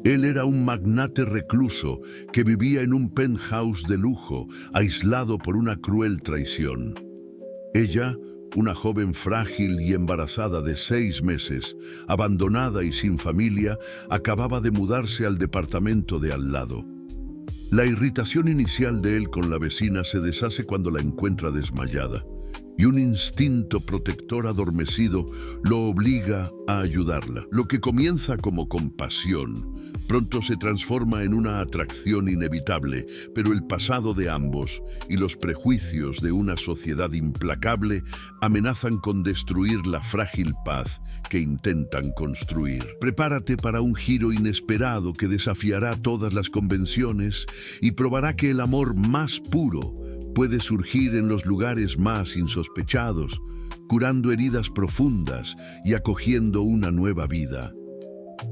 Él era un magnate recluso que vivía en un penthouse de lujo, aislado por una cruel traición. Ella, una joven frágil y embarazada de 6 meses, abandonada y sin familia, acababa de mudarse al departamento de al lado. La irritación inicial de él con la vecina se deshace cuando la encuentra desmayada, y un instinto protector adormecido lo obliga a ayudarla. Lo que comienza como compasión pronto se transforma en una atracción inevitable, pero el pasado de ambos y los prejuicios de una sociedad implacable amenazan con destruir la frágil paz que intentan construir. Prepárate para un giro inesperado que desafiará todas las convenciones y probará que el amor más puro puede surgir en los lugares más insospechados, curando heridas profundas y acogiendo una nueva vida.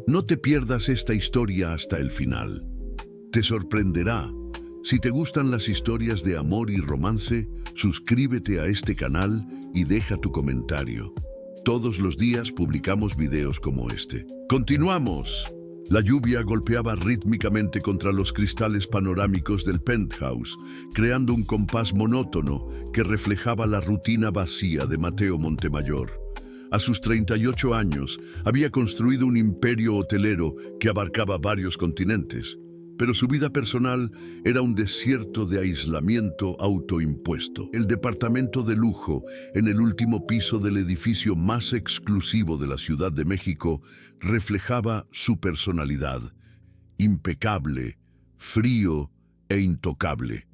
No te pierdas esta historia hasta el final. Te sorprenderá. Si te gustan las historias de amor y romance, suscríbete a este canal y deja tu comentario. Todos los días publicamos videos como este. ¡Continuamos! La lluvia golpeaba rítmicamente contra los cristales panorámicos del penthouse, creando un compás monótono que reflejaba la rutina vacía de Mateo Montemayor. A sus 38 años, había construido un imperio hotelero que abarcaba varios continentes, pero su vida personal era un desierto de aislamiento autoimpuesto. El departamento de lujo, en el último piso del edificio más exclusivo de la Ciudad de México, reflejaba su personalidad, impecable, frío e intocable.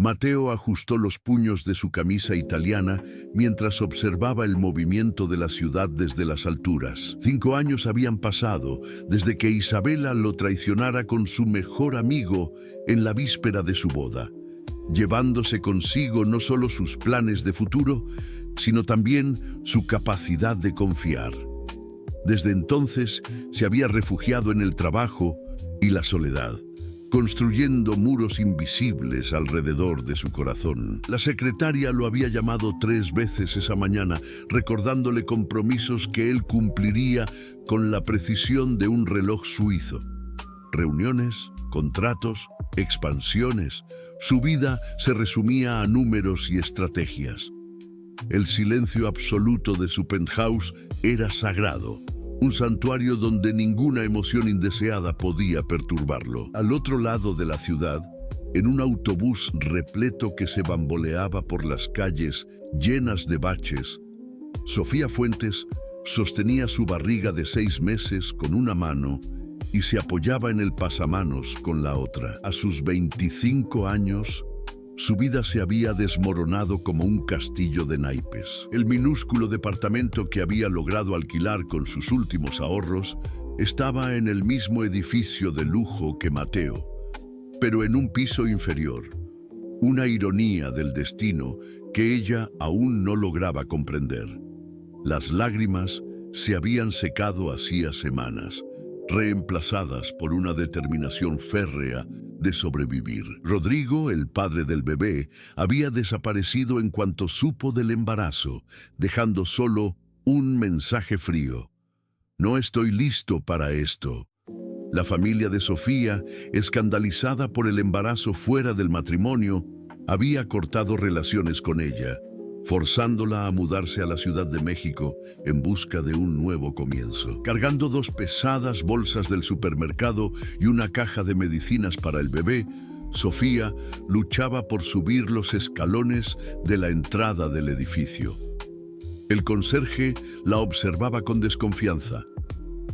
Mateo ajustó los puños de su camisa italiana mientras observaba el movimiento de la ciudad desde las alturas. 5 años habían pasado desde que Isabela lo traicionara con su mejor amigo en la víspera de su boda, llevándose consigo no solo sus planes de futuro, sino también su capacidad de confiar. Desde entonces se había refugiado en el trabajo y la soledad, construyendo muros invisibles alrededor de su corazón. La secretaria lo había llamado 3 veces esa mañana, recordándole compromisos que él cumpliría con la precisión de un reloj suizo. Reuniones, contratos, expansiones. Su vida se resumía a números y estrategias. El silencio absoluto de su penthouse era sagrado, un santuario donde ninguna emoción indeseada podía perturbarlo. Al otro lado de la ciudad, en un autobús repleto que se bamboleaba por las calles llenas de baches, Sofía Fuentes sostenía su barriga de 6 meses con una mano y se apoyaba en el pasamanos con la otra. A sus 25 años, su vida se había desmoronado como un castillo de naipes. El minúsculo departamento que había logrado alquilar con sus últimos ahorros estaba en el mismo edificio de lujo que Mateo, pero en un piso inferior. Una ironía del destino que ella aún no lograba comprender. Las lágrimas se habían secado hacía semanas, reemplazadas por una determinación férrea de sobrevivir. Rodrigo, el padre del bebé, había desaparecido en cuanto supo del embarazo, dejando solo un mensaje frío: "No estoy listo para esto". La familia de Sofía, escandalizada por el embarazo fuera del matrimonio, había cortado relaciones con ella, forzándola a mudarse a la Ciudad de México en busca de un nuevo comienzo. Cargando 2 pesadas bolsas del supermercado y una caja de medicinas para el bebé, Sofía luchaba por subir los escalones de la entrada del edificio. El conserje la observaba con desconfianza.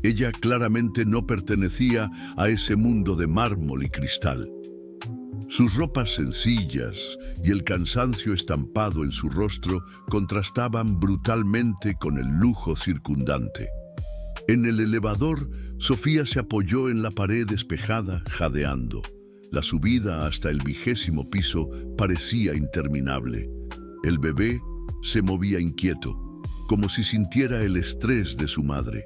Ella claramente no pertenecía a ese mundo de mármol y cristal. Sus ropas sencillas y el cansancio estampado en su rostro contrastaban brutalmente con el lujo circundante. En el elevador, Sofía se apoyó en la pared despejada, jadeando. La subida hasta el 20º piso parecía interminable. El bebé se movía inquieto, como si sintiera el estrés de su madre.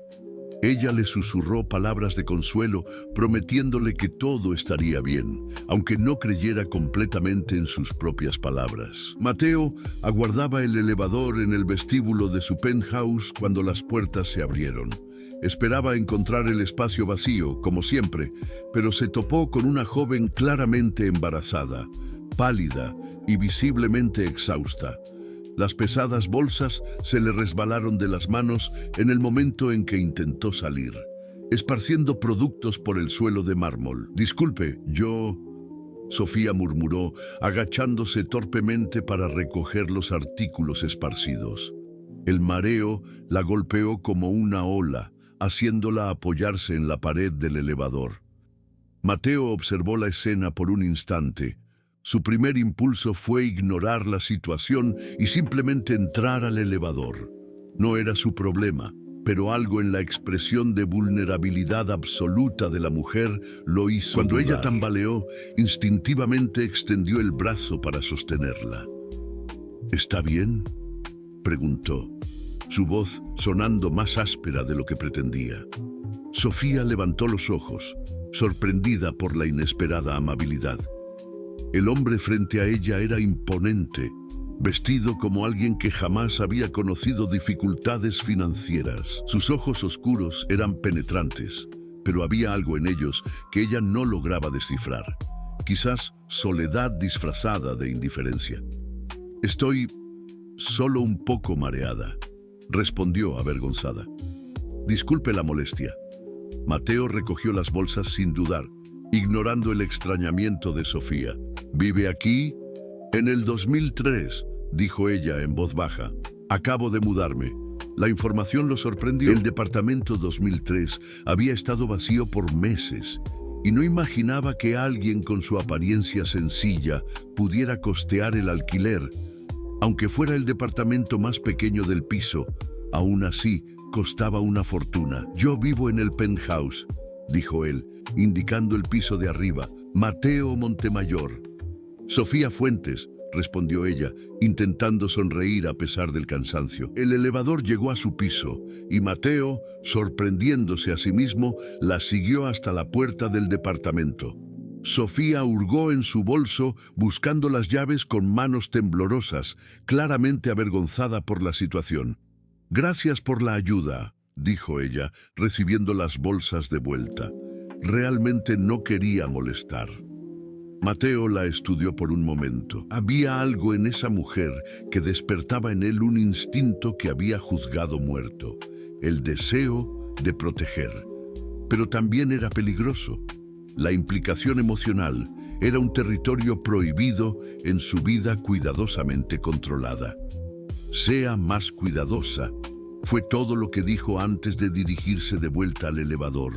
Ella le susurró palabras de consuelo, prometiéndole que todo estaría bien, aunque no creyera completamente en sus propias palabras. Mateo aguardaba el elevador en el vestíbulo de su penthouse cuando las puertas se abrieron. Esperaba encontrar el espacio vacío, como siempre, pero se topó con una joven claramente embarazada, pálida y visiblemente exhausta. Las pesadas bolsas se le resbalaron de las manos en el momento en que intentó salir, esparciendo productos por el suelo de mármol. «Disculpe, Sofía murmuró, agachándose torpemente para recoger los artículos esparcidos. El mareo la golpeó como una ola, haciéndola apoyarse en la pared del elevador. Mateo observó la escena por un instante. Su primer impulso fue ignorar la situación y simplemente entrar al elevador. No era su problema, pero algo en la expresión de vulnerabilidad absoluta de la mujer lo hizo dudar. Cuando ella tambaleó, instintivamente extendió el brazo para sostenerla. «¿Está bien?», preguntó, su voz sonando más áspera de lo que pretendía. Sofía levantó los ojos, sorprendida por la inesperada amabilidad. El hombre frente a ella era imponente, vestido como alguien que jamás había conocido dificultades financieras. Sus ojos oscuros eran penetrantes, pero había algo en ellos que ella no lograba descifrar. Quizás soledad disfrazada de indiferencia. «Estoy solo un poco mareada», respondió avergonzada. «Disculpe la molestia». Mateo recogió las bolsas sin dudar, ignorando el extrañamiento de Sofía. «¿Vive aquí?» «En el 2003», dijo ella en voz baja. «Acabo de mudarme». La información lo sorprendió. El departamento 2003 había estado vacío por meses y no imaginaba que alguien con su apariencia sencilla pudiera costear el alquiler. Aunque fuera el departamento más pequeño del piso, aún así costaba una fortuna. «Yo vivo en el penthouse», dijo él, indicando el piso de arriba. «Mateo Montemayor». «Sofía Fuentes», respondió ella, intentando sonreír a pesar del cansancio. El elevador llegó a su piso y Mateo, sorprendiéndose a sí mismo, la siguió hasta la puerta del departamento. Sofía hurgó en su bolso buscando las llaves con manos temblorosas, claramente avergonzada por la situación. «Gracias por la ayuda», dijo ella, recibiendo las bolsas de vuelta. Realmente no quería molestar. Mateo la estudió por un momento. Había algo en esa mujer que despertaba en él un instinto que había juzgado muerto, el deseo de proteger. Pero también era peligroso. La implicación emocional era un territorio prohibido en su vida cuidadosamente controlada. «Sea más cuidadosa», fue todo lo que dijo antes de dirigirse de vuelta al elevador.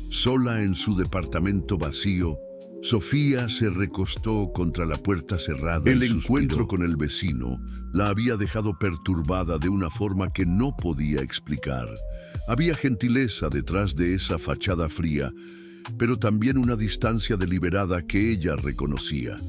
Sola en su departamento vacío, Sofía se recostó contra la puerta cerrada. El encuentro con el vecino la había dejado perturbada de una forma que no podía explicar. Había gentileza detrás de esa fachada fría, pero también una distancia deliberada que ella reconocía,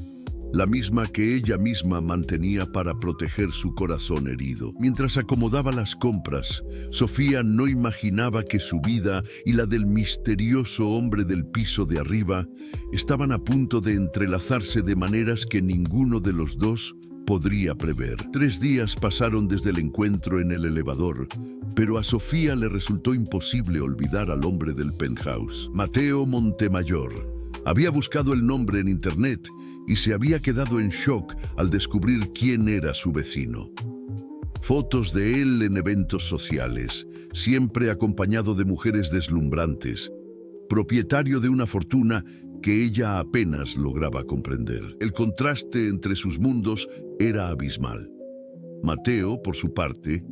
la misma que ella misma mantenía para proteger su corazón herido. Mientras acomodaba las compras, Sofía no imaginaba que su vida y la del misterioso hombre del piso de arriba estaban a punto de entrelazarse de maneras que ninguno de los dos podría prever. 3 días pasaron desde el encuentro en el elevador, pero a Sofía le resultó imposible olvidar al hombre del penthouse. Mateo Montemayor. Había buscado el nombre en internet y se había quedado en shock al descubrir quién era su vecino. Fotos de él en eventos sociales, siempre acompañado de mujeres deslumbrantes, propietario de una fortuna que ella apenas lograba comprender. El contraste entre sus mundos era abismal. Mateo, por su parte,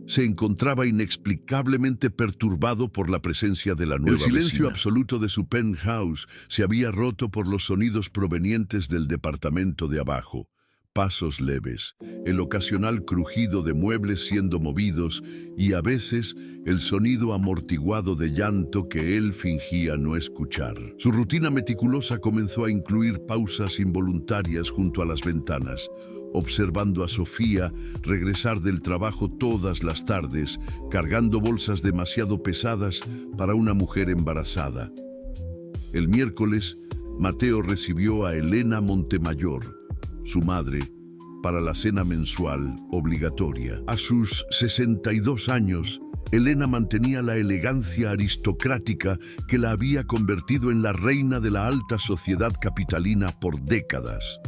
se encontraba inexplicablemente perturbado por la presencia de la nueva vecina. El silencio absoluto de su penthouse se había roto por los sonidos provenientes del departamento de abajo. Pasos leves, el ocasional crujido de muebles siendo movidos y a veces el sonido amortiguado de llanto que él fingía no escuchar. Su rutina meticulosa comenzó a incluir pausas involuntarias junto a las ventanas, observando a Sofía regresar del trabajo todas las tardes, cargando bolsas demasiado pesadas para una mujer embarazada. El miércoles, Mateo recibió a Elena Montemayor, su madre, para la cena mensual obligatoria. A sus 62 años, Elena mantenía la elegancia aristocrática que la había convertido en la reina de la alta sociedad capitalina por décadas.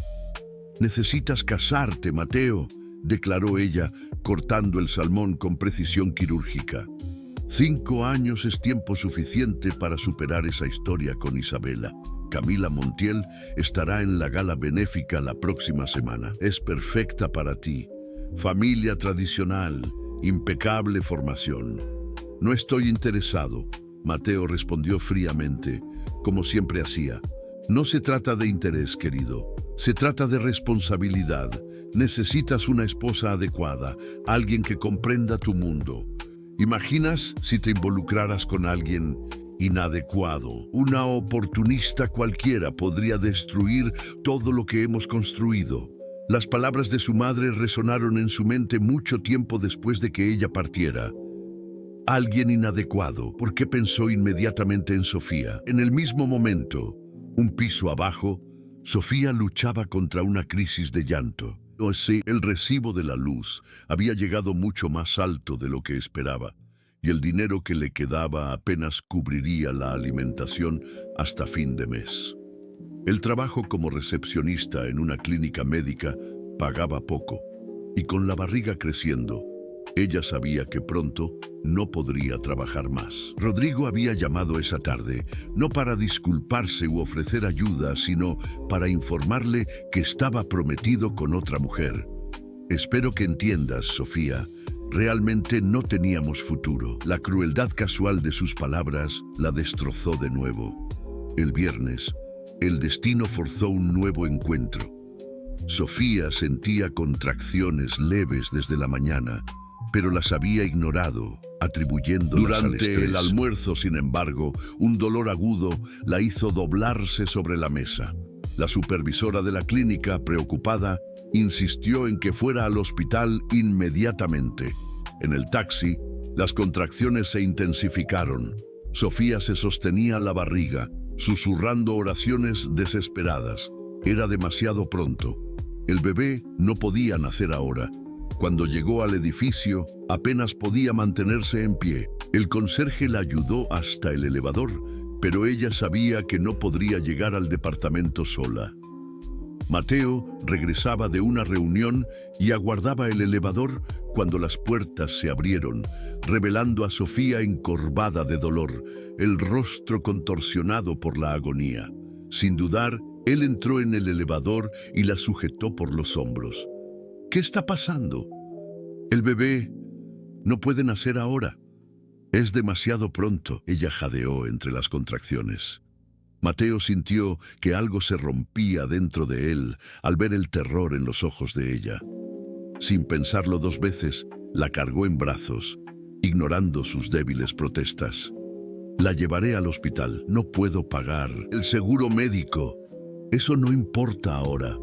«Necesitas casarte, Mateo», declaró ella, cortando el salmón con precisión quirúrgica. 5 años es tiempo suficiente para superar esa historia con Isabela. Camila Montiel estará en la gala benéfica la próxima semana. Es perfecta para ti. Familia tradicional, impecable formación. No estoy interesado, Mateo respondió fríamente, como siempre hacía. No se trata de interés, querido. Se trata de responsabilidad. Necesitas una esposa adecuada, alguien que comprenda tu mundo. ¿Imaginas si te involucraras con alguien inadecuado? Una oportunista cualquiera podría destruir todo lo que hemos construido. Las palabras de su madre resonaron en su mente mucho tiempo después de que ella partiera. Alguien inadecuado. ¿Por qué pensó inmediatamente en Sofía? En el mismo momento, un piso abajo, Sofía luchaba contra una crisis de llanto. No sé, el recibo de la luz había llegado mucho más alto de lo que esperaba, y el dinero que le quedaba apenas cubriría la alimentación hasta fin de mes. El trabajo como recepcionista en una clínica médica pagaba poco, y con la barriga creciendo, ella sabía que pronto no podría trabajar más. Rodrigo había llamado esa tarde, no para disculparse u ofrecer ayuda, sino para informarle que estaba prometido con otra mujer. Espero que entiendas, Sofía, realmente no teníamos futuro. La crueldad casual de sus palabras la destrozó de nuevo. El viernes, el destino forzó un nuevo encuentro. Sofía sentía contracciones leves desde la mañana, pero las había ignorado, atribuyéndolas al estrés. Durante el almuerzo, sin embargo, un dolor agudo la hizo doblarse sobre la mesa. La supervisora de la clínica, preocupada, insistió en que fuera al hospital inmediatamente. En el taxi, las contracciones se intensificaron. Sofía se sostenía la barriga, susurrando oraciones desesperadas. Era demasiado pronto. El bebé no podía nacer ahora. Cuando llegó al edificio, apenas podía mantenerse en pie. El conserje la ayudó hasta el elevador, pero ella sabía que no podría llegar al departamento sola. Mateo regresaba de una reunión y aguardaba el elevador cuando las puertas se abrieron, revelando a Sofía encorvada de dolor, el rostro contorsionado por la agonía. Sin dudar, él entró en el elevador y la sujetó por los hombros. ¿Qué está pasando? El bebé no puede nacer ahora. Es demasiado pronto, ella jadeó entre las contracciones. Mateo sintió que algo se rompía dentro de él al ver el terror en los ojos de ella. Sin pensarlo 2 veces, la cargó en brazos, ignorando sus débiles protestas. La llevaré al hospital. No puedo pagar el seguro médico. Eso no importa ahora.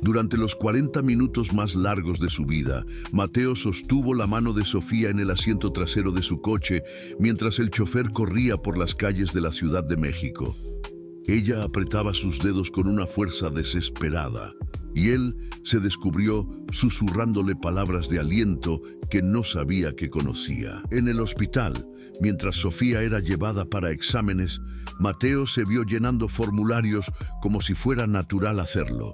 Durante los 40 minutos más largos de su vida, Mateo sostuvo la mano de Sofía en el asiento trasero de su coche mientras el chofer corría por las calles de la Ciudad de México. Ella apretaba sus dedos con una fuerza desesperada, y él se descubrió susurrándole palabras de aliento que no sabía que conocía. En el hospital, mientras Sofía era llevada para exámenes, Mateo se vio llenando formularios como si fuera natural hacerlo.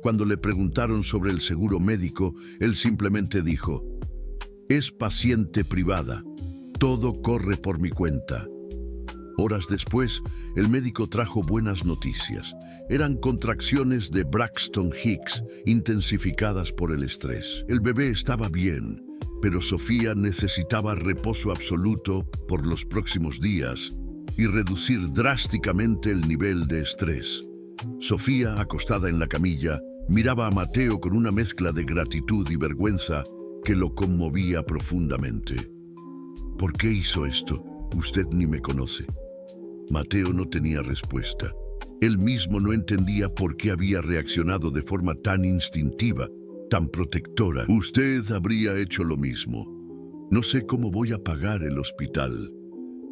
Cuando le preguntaron sobre el seguro médico, él simplemente dijo: «Es paciente privada. Todo corre por mi cuenta». Horas después, el médico trajo buenas noticias. Eran contracciones de Braxton Hicks, intensificadas por el estrés. El bebé estaba bien, pero Sofía necesitaba reposo absoluto por los próximos días y reducir drásticamente el nivel de estrés. Sofía, acostada en la camilla, miraba a Mateo con una mezcla de gratitud y vergüenza que lo conmovía profundamente. ¿Por qué hizo esto? Usted ni me conoce. Mateo no tenía respuesta. Él mismo no entendía por qué había reaccionado de forma tan instintiva, tan protectora. Usted habría hecho lo mismo. No sé cómo voy a pagar el hospital.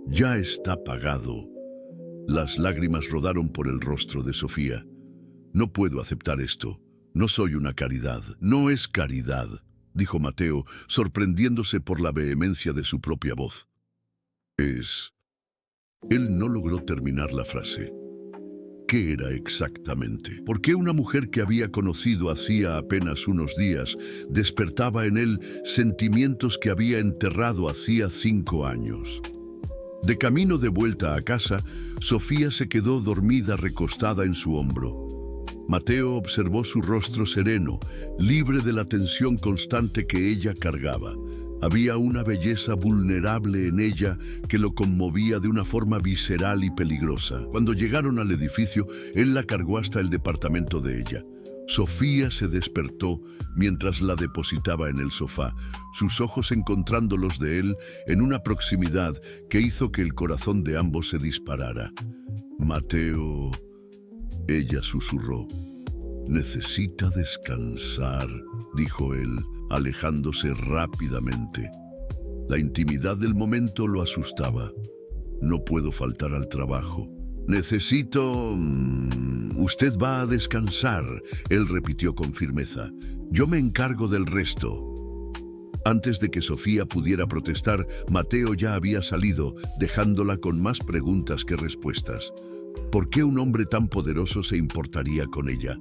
Ya está pagado. Las lágrimas rodaron por el rostro de Sofía. No puedo aceptar esto. No soy una caridad. No es caridad. dijo Mateo, sorprendiéndose por la vehemencia de su propia voz. Es... Él no logró terminar la frase. ¿Qué era exactamente? ¿Por qué una mujer que había conocido hacía apenas unos días despertaba en él sentimientos que había enterrado hacía 5 años? De camino de vuelta a casa, Sofía se quedó dormida recostada en su hombro. Mateo observó su rostro sereno, libre de la tensión constante que ella cargaba. Había una belleza vulnerable en ella que lo conmovía de una forma visceral y peligrosa. Cuando llegaron al edificio, él la cargó hasta el departamento de ella. Sofía se despertó mientras la depositaba en el sofá, sus ojos encontrando los de él en una proximidad que hizo que el corazón de ambos se disparara. Mateo, ella susurró. Necesita descansar, dijo él, alejándose rápidamente. La intimidad del momento lo asustaba. No puedo faltar al trabajo. Necesito... Usted va a descansar, él repitió con firmeza. Yo me encargo del resto. Antes de que Sofía pudiera protestar, Mateo ya había salido, dejándola con más preguntas que respuestas. ¿Por qué un hombre tan poderoso se importaría con ella?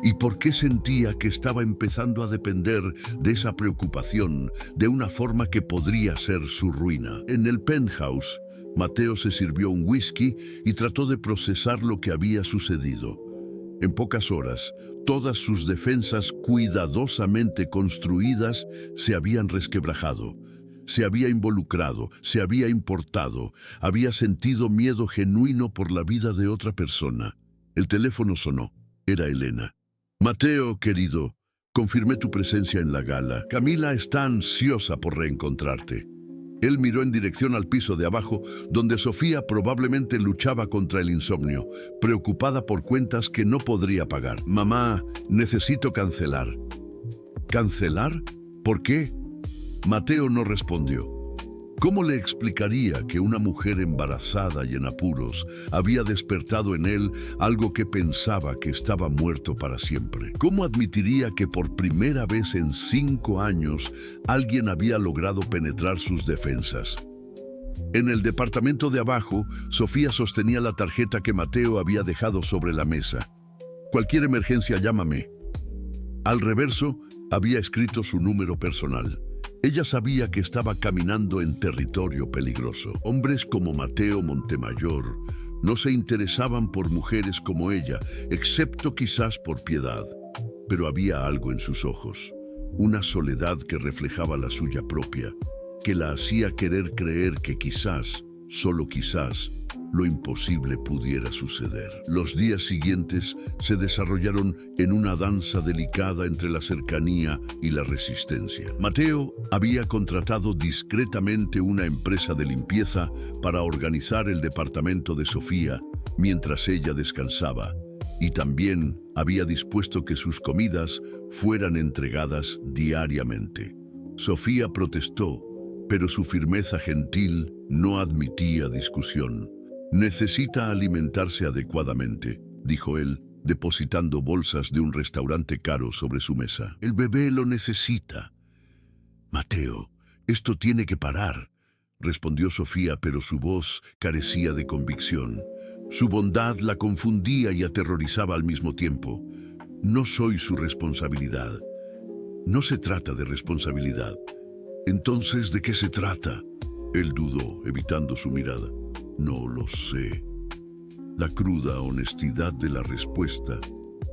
¿Y por qué sentía que estaba empezando a depender de esa preocupación de una forma que podría ser su ruina? En el penthouse, Mateo se sirvió un whisky y trató de procesar lo que había sucedido. En pocas horas, todas sus defensas cuidadosamente construidas se habían resquebrajado. Se había involucrado, se había importado, había sentido miedo genuino por la vida de otra persona. El teléfono sonó. Era Elena. Mateo, querido, confirmé tu presencia en la gala. Camila está ansiosa por reencontrarte. Él miró en dirección al piso de abajo, donde Sofía probablemente luchaba contra el insomnio, preocupada por cuentas que no podría pagar. Mamá, necesito cancelar. ¿Cancelar? ¿Por qué? Mateo no respondió. ¿Cómo le explicaría que una mujer embarazada y en apuros había despertado en él algo que pensaba que estaba muerto para siempre? ¿Cómo admitiría que por primera vez en 5 años alguien había logrado penetrar sus defensas? En el departamento de abajo, Sofía sostenía la tarjeta que Mateo había dejado sobre la mesa. Cualquier emergencia, llámame. Al reverso, había escrito su número personal. Ella sabía que estaba caminando en territorio peligroso. Hombres como Mateo Montemayor no se interesaban por mujeres como ella, excepto quizás por piedad. Pero había algo en sus ojos, una soledad que reflejaba la suya propia, que la hacía querer creer que quizás, solo quizás, lo imposible pudiera suceder. Los días siguientes se desarrollaron en una danza delicada entre la cercanía y la resistencia. Mateo había contratado discretamente una empresa de limpieza para organizar el departamento de Sofía mientras ella descansaba, y también había dispuesto que sus comidas fueran entregadas diariamente. Sofía protestó, pero su firmeza gentil no admitía discusión. Necesita alimentarse adecuadamente, dijo él, depositando bolsas de un restaurante caro sobre su mesa. El bebé lo necesita. Mateo, esto tiene que parar, respondió Sofía, pero su voz carecía de convicción. Su bondad la confundía y aterrorizaba al mismo tiempo. No soy su responsabilidad. No se trata de responsabilidad. Entonces, ¿de qué se trata? Él dudó, evitando su mirada. No lo sé. La cruda honestidad de la respuesta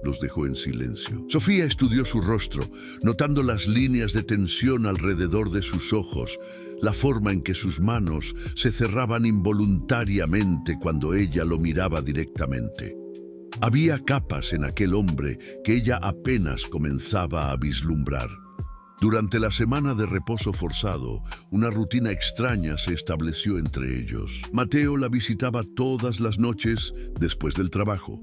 los dejó en silencio. Sofía estudió su rostro, notando las líneas de tensión alrededor de sus ojos, la forma en que sus manos se cerraban involuntariamente cuando ella lo miraba directamente. Había capas en aquel hombre que ella apenas comenzaba a vislumbrar. Durante la semana de reposo forzado, una rutina extraña se estableció entre ellos. Mateo la visitaba todas las noches después del trabajo,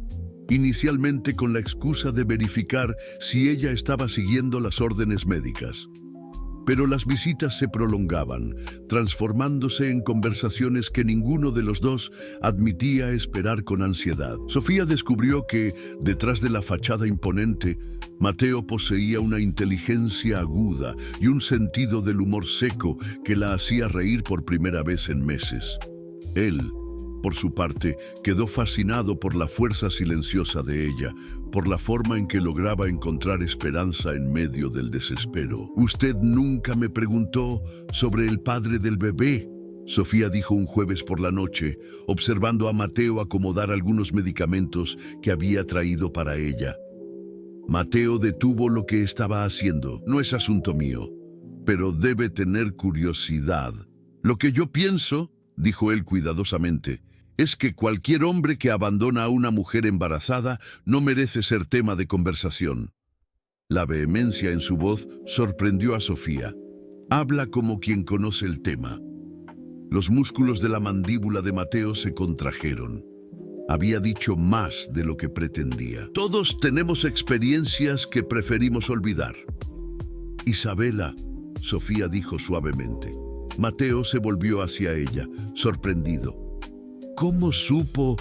inicialmente con la excusa de verificar si ella estaba siguiendo las órdenes médicas. Pero las visitas se prolongaban, transformándose en conversaciones que ninguno de los dos admitía esperar con ansiedad. Sofía descubrió que, detrás de la fachada imponente, Mateo poseía una inteligencia aguda y un sentido del humor seco que la hacía reír por primera vez en meses. Él, por su parte, quedó fascinado por la fuerza silenciosa de ella, por la forma en que lograba encontrar esperanza en medio del desespero. «Usted nunca me preguntó sobre el padre del bebé», Sofía dijo un jueves por la noche, observando a Mateo acomodar algunos medicamentos que había traído para ella. Mateo detuvo lo que estaba haciendo. «No es asunto mío, pero debe tener curiosidad». «Lo que yo pienso», dijo él cuidadosamente, «es que cualquier hombre que abandona a una mujer embarazada no merece ser tema de conversación». La vehemencia en su voz sorprendió a Sofía. «Habla como quien conoce el tema». Los músculos de la mandíbula de Mateo se contrajeron. Había dicho más de lo que pretendía. «Todos tenemos experiencias que preferimos olvidar». «Isabela», Sofía dijo suavemente. Mateo se volvió hacia ella, sorprendido. «¿Cómo supo?»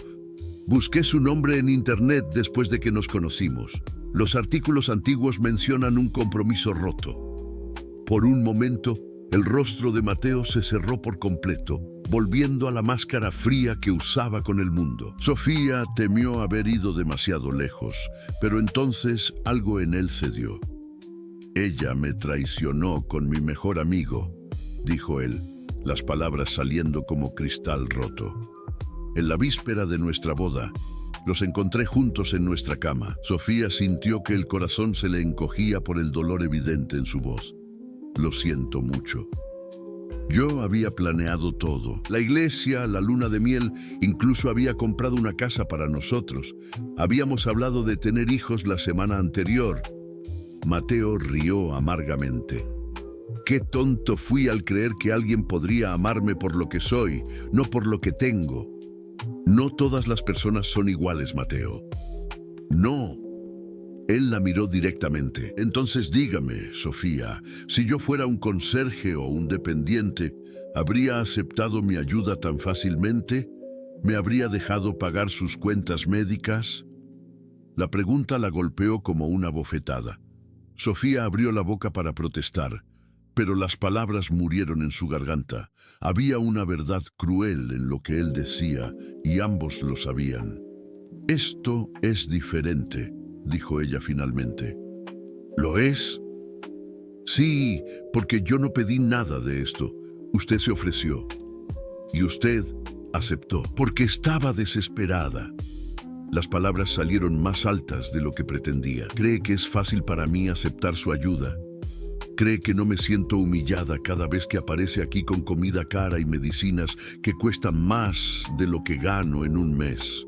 «Busqué su nombre en internet después de que nos conocimos. Los artículos antiguos mencionan un compromiso roto». Por un momento, el rostro de Mateo se cerró por completo, volviendo a la máscara fría que usaba con el mundo. Sofía temió haber ido demasiado lejos, pero entonces algo en él cedió. «Ella me traicionó con mi mejor amigo», dijo él, las palabras saliendo como cristal roto. «En la víspera de nuestra boda, los encontré juntos en nuestra cama». Sofía sintió que el corazón se le encogía por el dolor evidente en su voz. «Lo siento mucho. Yo había planeado todo. La iglesia, la luna de miel, incluso había comprado una casa para nosotros. Habíamos hablado de tener hijos la semana anterior». Mateo rió amargamente. «Qué tonto fui al creer que alguien podría amarme por lo que soy, no por lo que tengo». «No todas las personas son iguales, Mateo». «No». Él la miró directamente. «Entonces dígame, Sofía, si yo fuera un conserje o un dependiente, ¿habría aceptado mi ayuda tan fácilmente? ¿Me habría dejado pagar sus cuentas médicas?» La pregunta la golpeó como una bofetada. Sofía abrió la boca para protestar, pero las palabras murieron en su garganta. Había una verdad cruel en lo que él decía, y ambos lo sabían. «Esto es diferente», dijo ella finalmente. «¿Lo es?» «Sí, porque yo no pedí nada de esto. Usted se ofreció. Y usted aceptó, porque estaba desesperada». Las palabras salieron más altas de lo que pretendía. «¿Cree que es fácil para mí aceptar su ayuda? ¿Cree que no me siento humillada cada vez que aparece aquí con comida cara y medicinas que cuestan más de lo que gano en un mes?»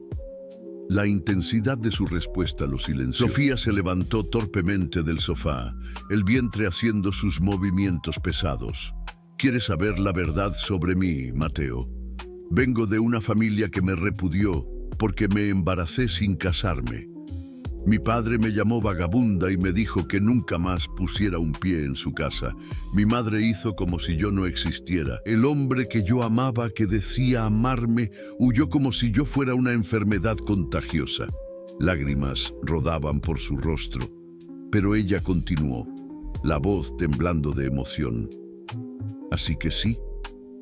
La intensidad de su respuesta lo silenció. Sofía se levantó torpemente del sofá, el vientre haciendo sus movimientos pesados. «¿Quieres saber la verdad sobre mí, Mateo? Vengo de una familia que me repudió porque me embaracé sin casarme. Mi padre me llamó vagabunda y me dijo que nunca más pusiera un pie en su casa. Mi madre hizo como si yo no existiera. El hombre que yo amaba, que decía amarme, huyó como si yo fuera una enfermedad contagiosa». Lágrimas rodaban por su rostro, pero ella continuó, la voz temblando de emoción. «Así que sí,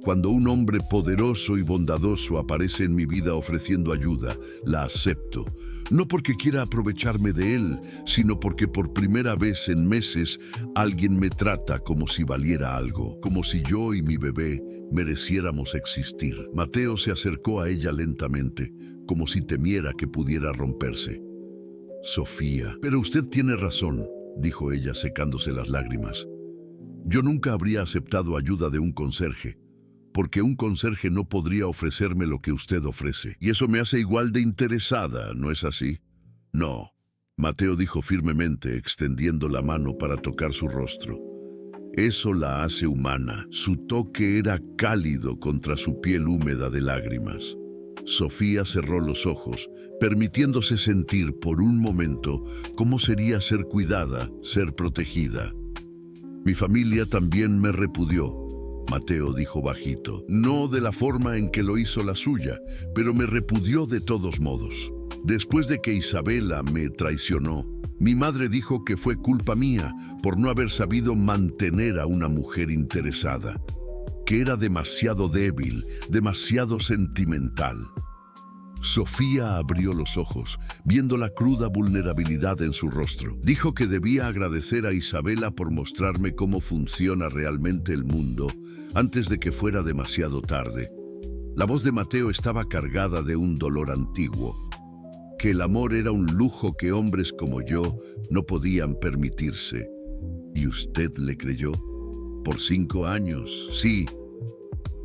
cuando un hombre poderoso y bondadoso aparece en mi vida ofreciendo ayuda, la acepto. No porque quiera aprovecharme de él, sino porque por primera vez en meses alguien me trata como si valiera algo, como si yo y mi bebé mereciéramos existir». Mateo se acercó a ella lentamente, como si temiera que pudiera romperse. «Sofía, pero usted tiene razón», dijo ella secándose las lágrimas. «Yo nunca habría aceptado ayuda de un conserje, porque un conserje no podría ofrecerme lo que usted ofrece. Y eso me hace igual de interesada, ¿no es así?» «No», Mateo dijo firmemente, extendiendo la mano para tocar su rostro. «Eso la hace humana». Su toque era cálido contra su piel húmeda de lágrimas. Sofía cerró los ojos, permitiéndose sentir por un momento cómo sería ser cuidada, ser protegida. Mi familia también me repudió, Mateo dijo bajito. No de la forma en que lo hizo la suya, pero me repudió de todos modos. Después de que Isabela me traicionó, mi madre dijo que fue culpa mía por no haber sabido mantener a una mujer interesada, que era demasiado débil, demasiado sentimental. Sofía abrió los ojos, viendo la cruda vulnerabilidad en su rostro. Dijo que debía agradecer a Isabela por mostrarme cómo funciona realmente el mundo antes de que fuera demasiado tarde. La voz de Mateo estaba cargada de un dolor antiguo, que el amor era un lujo que hombres como yo no podían permitirse. ¿Y usted le creyó? Por 5 años, sí.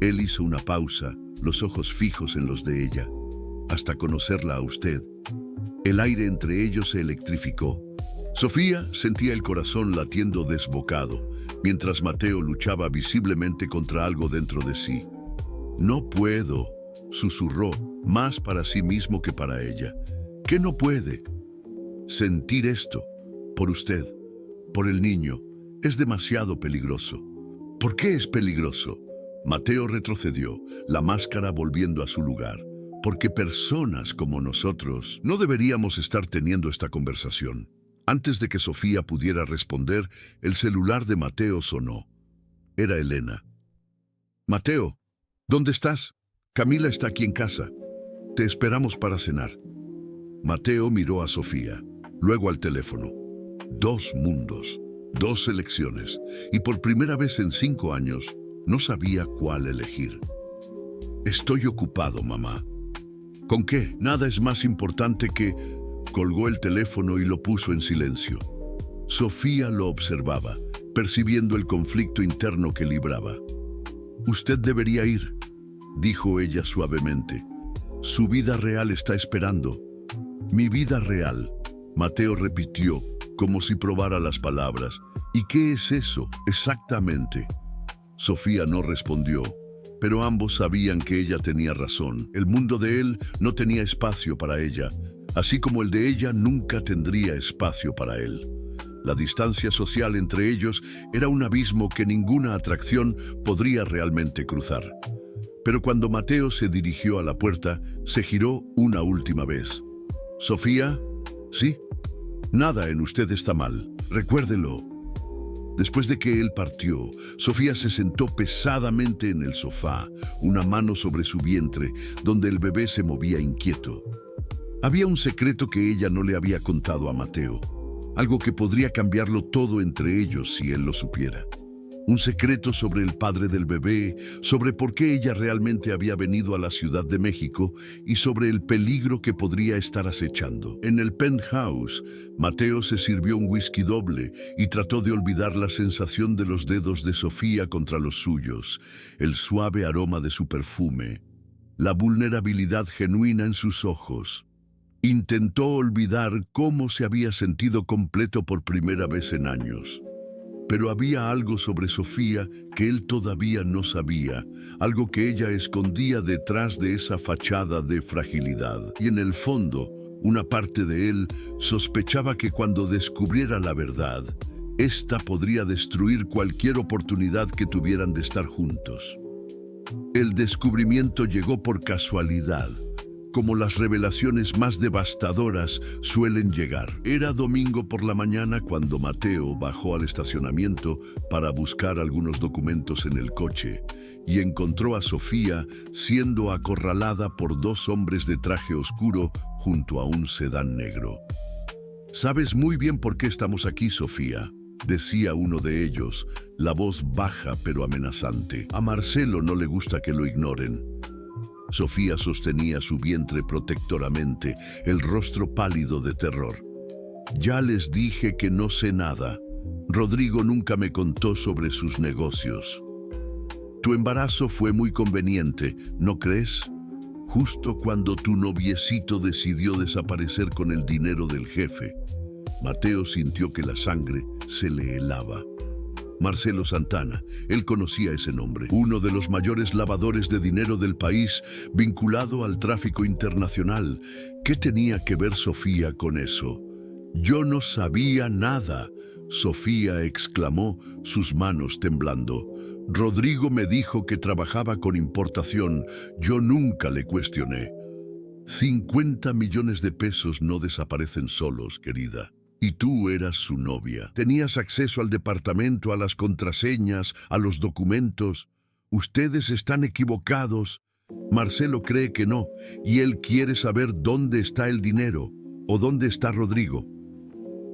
Él hizo una pausa, los ojos fijos en los de ella, hasta conocerla a usted. El aire entre ellos se electrificó. Sofía sentía el corazón latiendo desbocado, mientras Mateo luchaba visiblemente contra algo dentro de sí. No puedo, susurró, más para sí mismo que para ella. ¿Qué no puede? Sentir esto, por usted, por el niño, es demasiado peligroso. ¿Por qué es peligroso? Mateo retrocedió, la máscara volviendo a su lugar. Porque personas como nosotros no deberíamos estar teniendo esta conversación. Antes de que Sofía pudiera responder, el celular de Mateo sonó. Era Elena. Mateo, ¿dónde estás? Camila está aquí en casa. Te esperamos para cenar. Mateo miró a Sofía, luego al teléfono. 2 mundos, 2 elecciones, y por primera vez en 5 años no sabía cuál elegir. Estoy ocupado, mamá. ¿Con qué? Nada es más importante que... Colgó el teléfono y lo puso en silencio. Sofía lo observaba, percibiendo el conflicto interno que libraba. Usted debería ir, dijo ella suavemente. Su vida real está esperando. Mi vida real, Mateo repitió, como si probara las palabras. ¿Y qué es eso, exactamente? Sofía no respondió, pero ambos sabían que ella tenía razón. El mundo de él no tenía espacio para ella, así como el de ella nunca tendría espacio para él. La distancia social entre ellos era un abismo que ninguna atracción podría realmente cruzar. Pero cuando Mateo se dirigió a la puerta, se giró una última vez. ¿Sofía? ¿Sí? Nada en usted está mal, recuérdelo. Después de que él partió, Sofía se sentó pesadamente en el sofá, una mano sobre su vientre, donde el bebé se movía inquieto. Había un secreto que ella no le había contado a Mateo, algo que podría cambiarlo todo entre ellos si él lo supiera. Un secreto sobre el padre del bebé, sobre por qué ella realmente había venido a la Ciudad de México y sobre el peligro que podría estar acechando. En el penthouse, Mateo se sirvió un whisky doble y trató de olvidar la sensación de los dedos de Sofía contra los suyos, el suave aroma de su perfume, la vulnerabilidad genuina en sus ojos. Intentó olvidar cómo se había sentido completo por primera vez en años. Pero había algo sobre Sofía que él todavía no sabía, algo que ella escondía detrás de esa fachada de fragilidad. Y en el fondo, una parte de él sospechaba que cuando descubriera la verdad, esta podría destruir cualquier oportunidad que tuvieran de estar juntos. El descubrimiento llegó por casualidad, como las revelaciones más devastadoras suelen llegar. Era domingo por la mañana cuando Mateo bajó al estacionamiento para buscar algunos documentos en el coche y encontró a Sofía siendo acorralada por 2 hombres de traje oscuro junto a un sedán negro. «Sabes muy bien por qué estamos aquí, Sofía», decía uno de ellos, la voz baja pero amenazante. A Marcelo no le gusta que lo ignoren. Sofía sostenía su vientre protectoramente, el rostro pálido de terror. «Ya les dije que no sé nada. Rodrigo nunca me contó sobre sus negocios. Tu embarazo fue muy conveniente, ¿no crees? Justo cuando tu noviecito decidió desaparecer con el dinero del jefe». Mateo sintió que la sangre se le helaba. Marcelo Santana, él conocía ese nombre, uno de los mayores lavadores de dinero del país, vinculado al tráfico internacional. ¿Qué tenía que ver Sofía con eso? «Yo no sabía nada», Sofía exclamó, sus manos temblando. Rodrigo me dijo que trabajaba con importación. Yo nunca le cuestioné. 50 millones de pesos no desaparecen solos, querida. Y tú eras su novia. Tenías acceso al departamento, a las contraseñas, a los documentos. Ustedes están equivocados. Marcelo cree que no, y él quiere saber dónde está el dinero, o dónde está Rodrigo.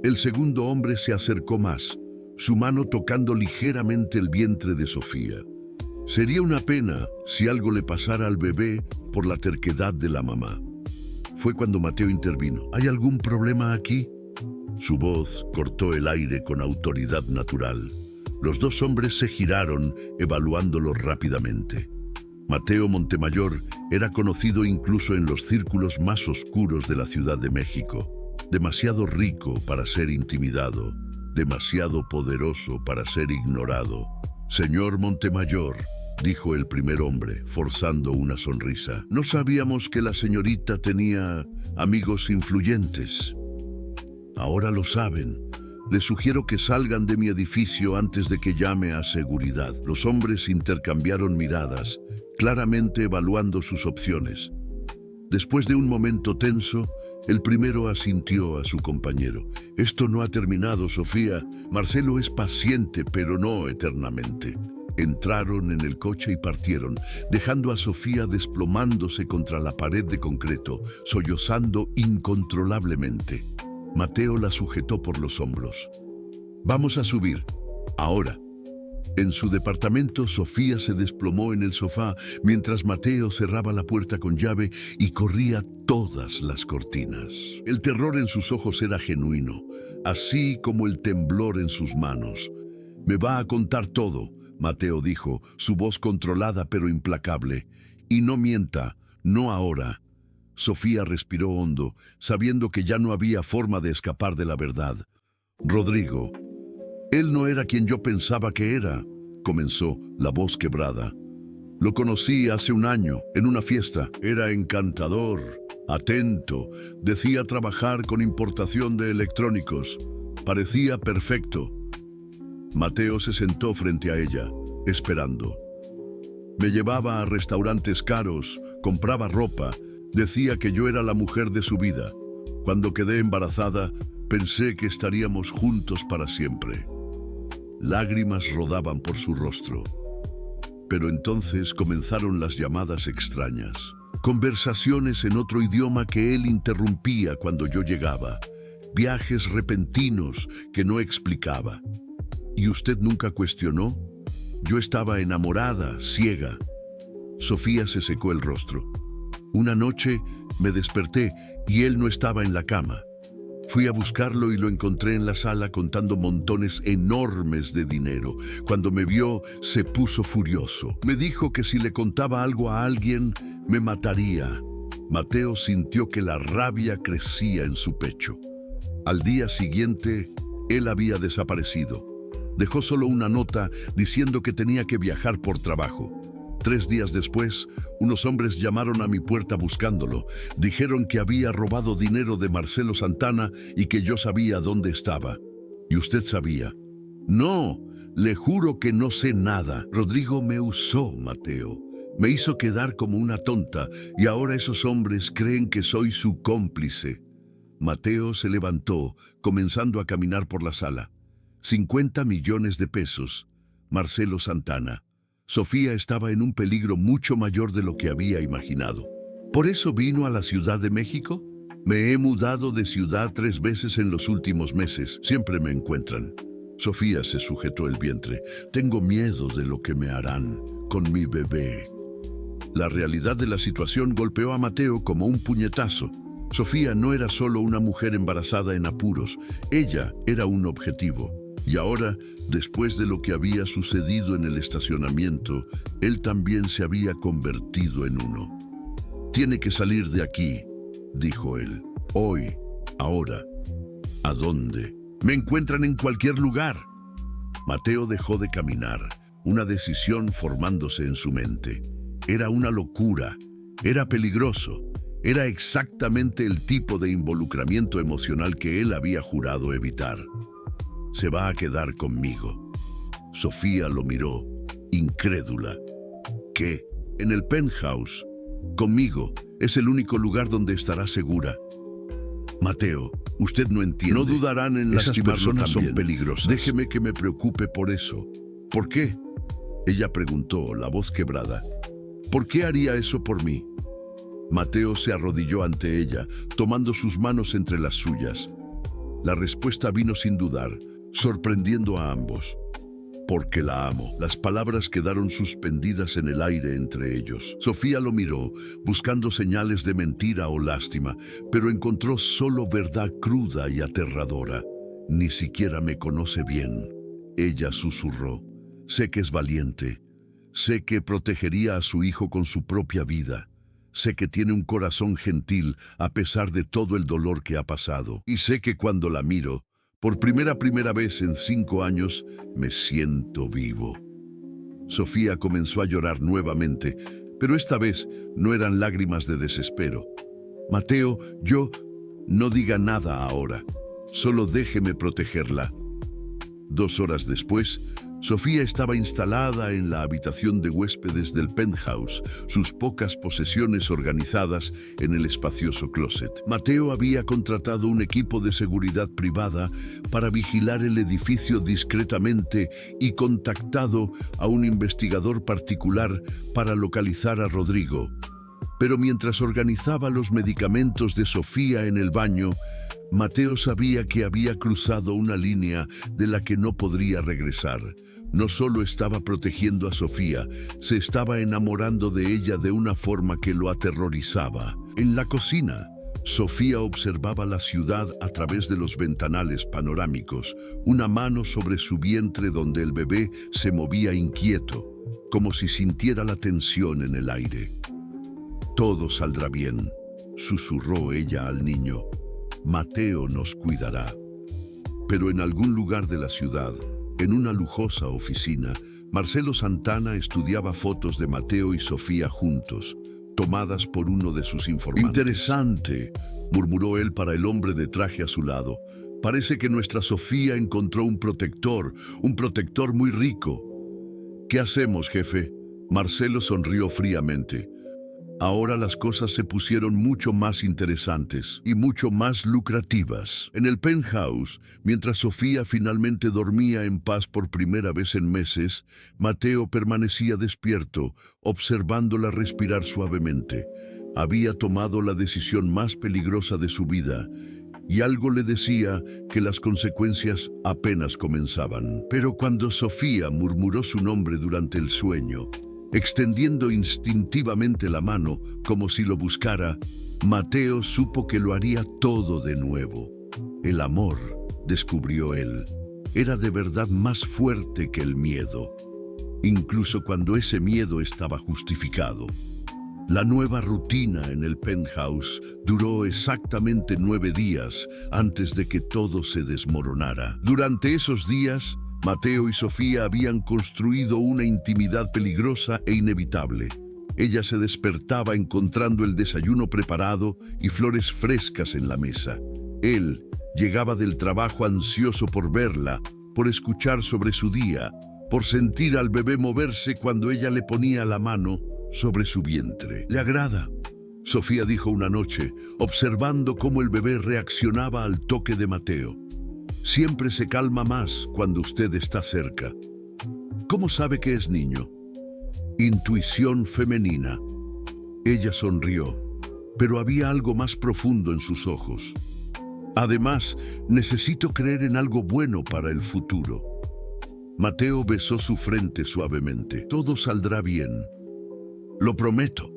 El segundo hombre se acercó más, su mano tocando ligeramente el vientre de Sofía. Sería una pena si algo le pasara al bebé por la terquedad de la mamá. Fue cuando Mateo intervino. ¿Hay algún problema aquí? Su voz cortó el aire con autoridad natural. Los dos hombres se giraron, evaluándolo rápidamente. Mateo Montemayor era conocido incluso en los círculos más oscuros de la Ciudad de México. Demasiado rico para ser intimidado, demasiado poderoso para ser ignorado. Señor Montemayor, dijo el primer hombre, forzando una sonrisa. No sabíamos que la señorita tenía amigos influyentes. Ahora lo saben. Les sugiero que salgan de mi edificio antes de que llame a seguridad. Los hombres intercambiaron miradas, claramente evaluando sus opciones. Después de un momento tenso, el primero asintió a su compañero. Esto no ha terminado, Sofía. Marcelo es paciente, pero no eternamente. Entraron en el coche y partieron, dejando a Sofía desplomándose contra la pared de concreto, sollozando incontrolablemente. Mateo la sujetó por los hombros. Vamos a subir. Ahora. En su departamento, Sofía se desplomó en el sofá mientras Mateo cerraba la puerta con llave y corría todas las cortinas. El terror en sus ojos era genuino, así como el temblor en sus manos. Me va a contar todo, Mateo dijo, su voz controlada pero implacable. Y no mienta, no ahora. Sofía respiró hondo, sabiendo que ya no había forma de escapar de la verdad. Rodrigo. Él no era quien yo pensaba que era, comenzó, la voz quebrada. Lo conocí hace un año, en una fiesta. Era encantador, atento, decía trabajar con importación de electrónicos. Parecía perfecto. Mateo se sentó frente a ella, esperando. Me llevaba a restaurantes caros, compraba ropa, decía que yo era la mujer de su vida. Cuando quedé embarazada, pensé que estaríamos juntos para siempre. Lágrimas rodaban por su rostro. Pero entonces comenzaron las llamadas extrañas. Conversaciones en otro idioma que él interrumpía cuando yo llegaba. Viajes repentinos que no explicaba. ¿Y usted nunca cuestionó? Yo estaba enamorada, ciega. Sofía se secó el rostro. Una noche me desperté y él no estaba en la cama. Fui a buscarlo y lo encontré en la sala contando montones enormes de dinero. Cuando me vio, se puso furioso. Me dijo que si le contaba algo a alguien, me mataría. Mateo sintió que la rabia crecía en su pecho. Al día siguiente, él había desaparecido. Dejó solo una nota diciendo que tenía que viajar por trabajo. 3 días después, unos hombres llamaron a mi puerta buscándolo. Dijeron que había robado dinero de Marcelo Santana y que yo sabía dónde estaba. ¿Y usted sabía? No, le juro que no sé nada. Rodrigo me usó, Mateo. Me hizo quedar como una tonta y ahora esos hombres creen que soy su cómplice. Mateo se levantó, comenzando a caminar por la sala. 50 millones de pesos. Marcelo Santana. Sofía estaba en un peligro mucho mayor de lo que había imaginado. ¿Por eso vino a la Ciudad de México? Me he mudado de ciudad 3 veces en los últimos meses. Siempre me encuentran. Sofía se sujetó el vientre. Tengo miedo de lo que me harán con mi bebé. La realidad de la situación golpeó a Mateo como un puñetazo. Sofía no era solo una mujer embarazada en apuros. Ella era un objetivo. Y ahora, después de lo que había sucedido en el estacionamiento, él también se había convertido en uno. Tiene que salir de aquí, dijo él. Hoy, ahora. ¿A dónde? Me encuentran en cualquier lugar. Mateo dejó de caminar, una decisión formándose en su mente. Era una locura, era peligroso, era exactamente el tipo de involucramiento emocional que él había jurado evitar. Se va a quedar conmigo. Sofía lo miró, incrédula. ¿Qué? ¿En el penthouse? Conmigo. Es el único lugar donde estará segura. Mateo, usted no entiende. No dudarán en lastimarlo. Esas personas son peligrosas. Déjeme que me preocupe por eso. ¿Por qué? Ella preguntó, la voz quebrada. ¿Por qué haría eso por mí? Mateo se arrodilló ante ella, tomando sus manos entre las suyas. La respuesta vino sin dudar, sorprendiendo a ambos. Porque la amo. Las palabras quedaron suspendidas en el aire entre ellos. Sofía lo miró, buscando señales de mentira o lástima, pero encontró solo verdad cruda y aterradora. Ni siquiera me conoce bien. Ella susurró. Sé que es valiente. Sé que protegería a su hijo con su propia vida. Sé que tiene un corazón gentil a pesar de todo el dolor que ha pasado. Y sé que cuando la miro, por primera vez en 5 años, me siento vivo. Sofía comenzó a llorar nuevamente, pero esta vez no eran lágrimas de desespero. Mateo, no diga nada ahora. Solo déjeme protegerla. 2 horas después, Sofía estaba instalada en la habitación de huéspedes del penthouse, sus pocas posesiones organizadas en el espacioso closet. Mateo había contratado un equipo de seguridad privada para vigilar el edificio discretamente y contactado a un investigador particular para localizar a Rodrigo. Pero mientras organizaba los medicamentos de Sofía en el baño, Mateo sabía que había cruzado una línea de la que no podría regresar. No solo estaba protegiendo a Sofía, se estaba enamorando de ella de una forma que lo aterrorizaba. En la cocina, Sofía observaba la ciudad a través de los ventanales panorámicos, una mano sobre su vientre donde el bebé se movía inquieto, como si sintiera la tensión en el aire. Todo saldrá bien, susurró ella al niño. Mateo nos cuidará. Pero en algún lugar de la ciudad, en una lujosa oficina, Marcelo Santana estudiaba fotos de Mateo y Sofía juntos, tomadas por uno de sus informantes. Interesante, murmuró él para el hombre de traje a su lado. Parece que nuestra Sofía encontró un protector muy rico. ¿Qué hacemos, jefe? Marcelo sonrió fríamente. Ahora las cosas se pusieron mucho más interesantes y mucho más lucrativas. En el penthouse, mientras Sofía finalmente dormía en paz por primera vez en meses, Mateo permanecía despierto, observándola respirar suavemente. Había tomado la decisión más peligrosa de su vida, y algo le decía que las consecuencias apenas comenzaban. Pero cuando Sofía murmuró su nombre durante el sueño, extendiendo instintivamente la mano como si lo buscara, Mateo supo que lo haría todo de nuevo. El amor, descubrió él, era de verdad más fuerte que el miedo, incluso cuando ese miedo estaba justificado. La nueva rutina en el penthouse duró exactamente 9 días antes de que todo se desmoronara. Durante esos días, Mateo y Sofía habían construido una intimidad peligrosa e inevitable. Ella se despertaba encontrando el desayuno preparado y flores frescas en la mesa. Él llegaba del trabajo ansioso por verla, por escuchar sobre su día, por sentir al bebé moverse cuando ella le ponía la mano sobre su vientre. «¿Le agrada?», Sofía dijo una noche, observando cómo el bebé reaccionaba al toque de Mateo. «Siempre se calma más cuando usted está cerca». «¿Cómo sabe que es niño?». «Intuición femenina». Ella sonrió, pero había algo más profundo en sus ojos. «Además, necesito creer en algo bueno para el futuro». Mateo besó su frente suavemente. «Todo saldrá bien». «Lo prometo».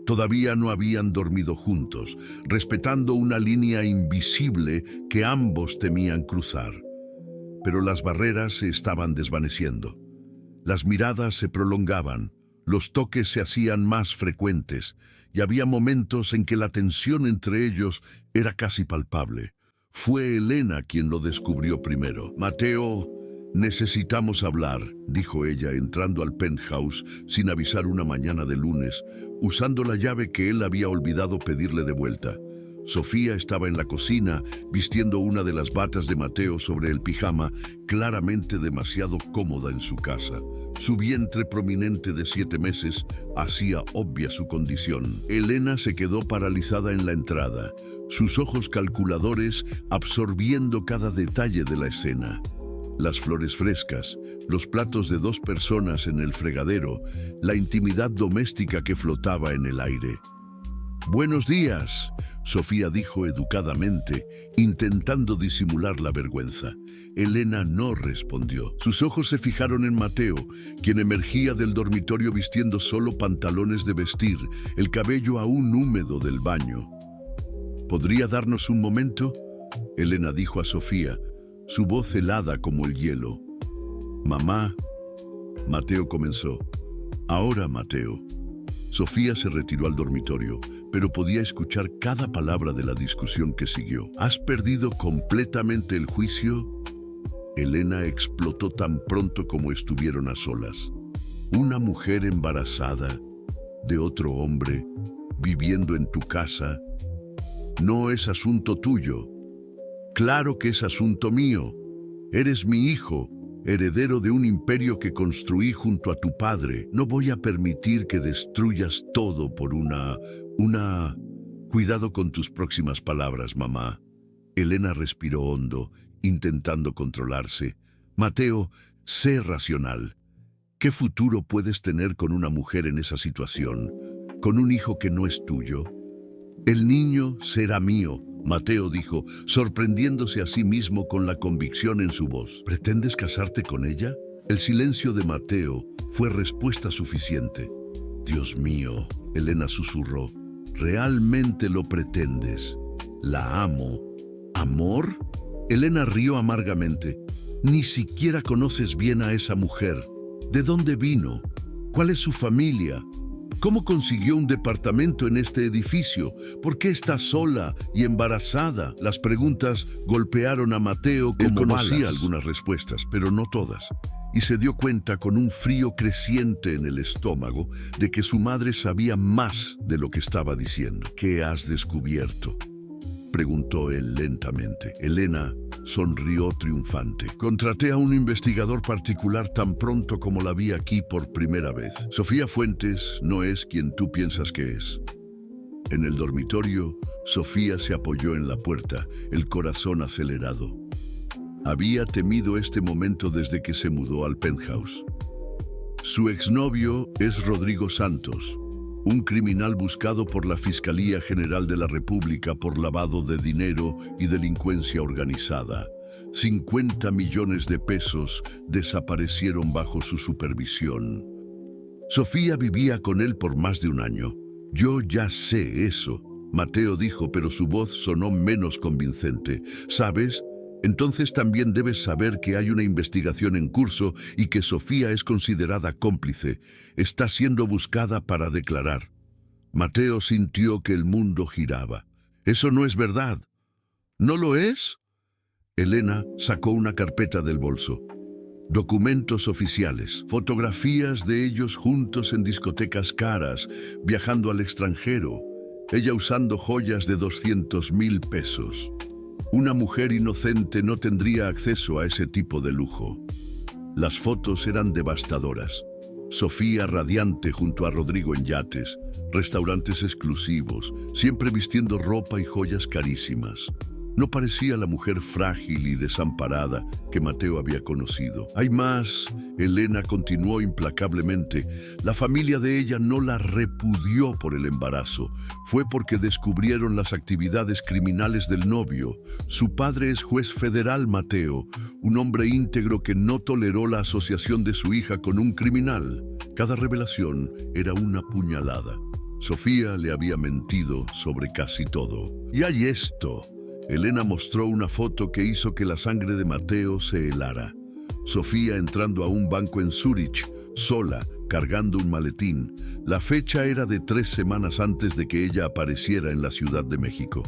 Todavía no habían dormido juntos, respetando una línea invisible que ambos temían cruzar. Pero las barreras se estaban desvaneciendo. Las miradas se prolongaban, los toques se hacían más frecuentes, y había momentos en que la tensión entre ellos era casi palpable. Fue Elena quien lo descubrió primero. «Mateo, necesitamos hablar», dijo ella entrando al penthouse sin avisar una mañana de lunes, usando la llave que él había olvidado pedirle de vuelta. Sofía estaba en la cocina, vistiendo una de las batas de Mateo sobre el pijama, claramente demasiado cómoda en su casa. Su vientre prominente de 7 meses hacía obvia su condición. Elena se quedó paralizada en la entrada, sus ojos calculadores absorbiendo cada detalle de la escena. Las flores frescas, los platos de 2 personas en el fregadero, la intimidad doméstica que flotaba en el aire. «Buenos días», Sofía dijo educadamente, intentando disimular la vergüenza. Elena no respondió. Sus ojos se fijaron en Mateo, quien emergía del dormitorio vistiendo solo pantalones de vestir, el cabello aún húmedo del baño. «¿Podría darnos un momento?», Elena dijo a Sofía, su voz helada como el hielo. «Mamá», Mateo comenzó. «Ahora, Mateo». Sofía se retiró al dormitorio, pero podía escuchar cada palabra de la discusión que siguió. «¿Has perdido completamente el juicio?», Elena explotó tan pronto como estuvieron a solas. «Una mujer embarazada de otro hombre, viviendo en tu casa, no es asunto tuyo. Claro que es asunto mío. Eres mi hijo, heredero de un imperio que construí junto a tu padre. No voy a permitir que destruyas todo por una... Cuidado con tus próximas palabras, mamá». Elena respiró hondo, intentando controlarse. «Mateo, sé racional. ¿Qué futuro puedes tener con una mujer en esa situación? ¿Con un hijo que no es tuyo?» «El niño será mío», Mateo dijo, sorprendiéndose a sí mismo con la convicción en su voz. «¿Pretendes casarte con ella?». El silencio de Mateo fue respuesta suficiente. «Dios mío», Elena susurró, «¿realmente lo pretendes? La amo». «¿Amor?». Elena rió amargamente. «Ni siquiera conoces bien a esa mujer. ¿De dónde vino? ¿Cuál es su familia? ¿Cómo consiguió un departamento en este edificio? ¿Por qué está sola y embarazada?». Las preguntas golpearon a Mateo como Él conocía balas. Algunas respuestas, pero no todas, y se dio cuenta con un frío creciente en el estómago de que su madre sabía más de lo que estaba diciendo. «¿Qué has descubierto?», preguntó él lentamente. Elena sonrió triunfante. «Contraté a un investigador particular tan pronto como la vi aquí por primera vez. Sofía Fuentes no es quien tú piensas que es». En el dormitorio, Sofía se apoyó en la puerta, el corazón acelerado. Había temido este momento desde que se mudó al penthouse. Su exnovio es Rodrigo Santos, un criminal buscado por la Fiscalía General de la República por lavado de dinero y delincuencia organizada. 50 millones de pesos desaparecieron bajo su supervisión. Sofía vivía con él por más de un año. «Yo ya sé eso», Mateo dijo, pero su voz sonó menos convincente. «¿Sabes? Entonces también debes saber que hay una investigación en curso y que Sofía es considerada cómplice. Está siendo buscada para declarar». Mateo sintió que el mundo giraba. «Eso no es verdad». «¿No lo es?». Elena sacó una carpeta del bolso. Documentos oficiales, fotografías de ellos juntos en discotecas caras, viajando al extranjero, ella usando joyas de 200,000 pesos. Una mujer inocente no tendría acceso a ese tipo de lujo. Las fotos eran devastadoras. Sofía radiante junto a Rodrigo en yates, restaurantes exclusivos, siempre vistiendo ropa y joyas carísimas. No parecía la mujer frágil y desamparada que Mateo había conocido. «Hay más», Elena continuó implacablemente. «La familia de ella no la repudió por el embarazo. Fue porque descubrieron las actividades criminales del novio. Su padre es juez federal, Mateo, un hombre íntegro que no toleró la asociación de su hija con un criminal». Cada revelación era una puñalada. Sofía le había mentido sobre casi todo. «Y hay esto». Elena mostró una foto que hizo que la sangre de Mateo se helara. Sofía entrando a un banco en Zúrich, sola, cargando un maletín. La fecha era de 3 semanas antes de que ella apareciera en la Ciudad de México.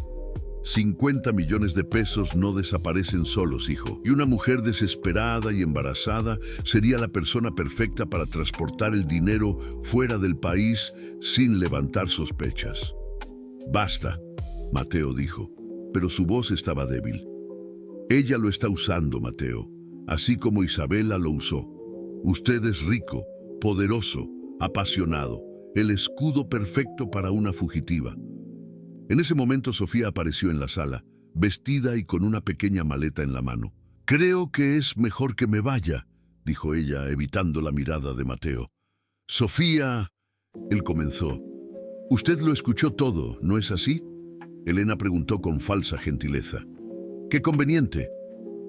50 millones de pesos no desaparecen solos, hijo. Y una mujer desesperada y embarazada sería la persona perfecta para transportar el dinero fuera del país sin levantar sospechas. «Basta». Mateo dijo, pero su voz estaba débil. Ella lo está usando, Mateo, así como Isabela lo usó. Usted es rico, poderoso, apasionado, el escudo perfecto para una fugitiva. En ese momento Sofía apareció en la sala, vestida y con una pequeña maleta en la mano. «Creo que es mejor que me vaya», dijo ella, evitando la mirada de Mateo. «Sofía», él comenzó. «Usted lo escuchó todo, ¿no es así?», Elena preguntó con falsa gentileza. «Qué conveniente».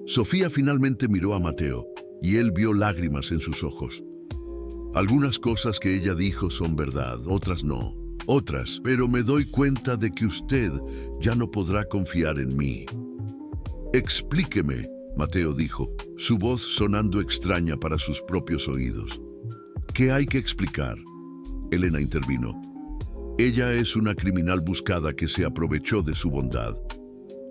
Sofía finalmente miró a Mateo, y él vio lágrimas en sus ojos. «Algunas cosas que ella dijo son verdad, otras no. Otras, pero me doy cuenta de que usted ya no podrá confiar en mí». «Explíqueme», Mateo dijo, su voz sonando extraña para sus propios oídos. «¿Qué hay que explicar?», Elena intervino. «Ella es una criminal buscada que se aprovechó de su bondad».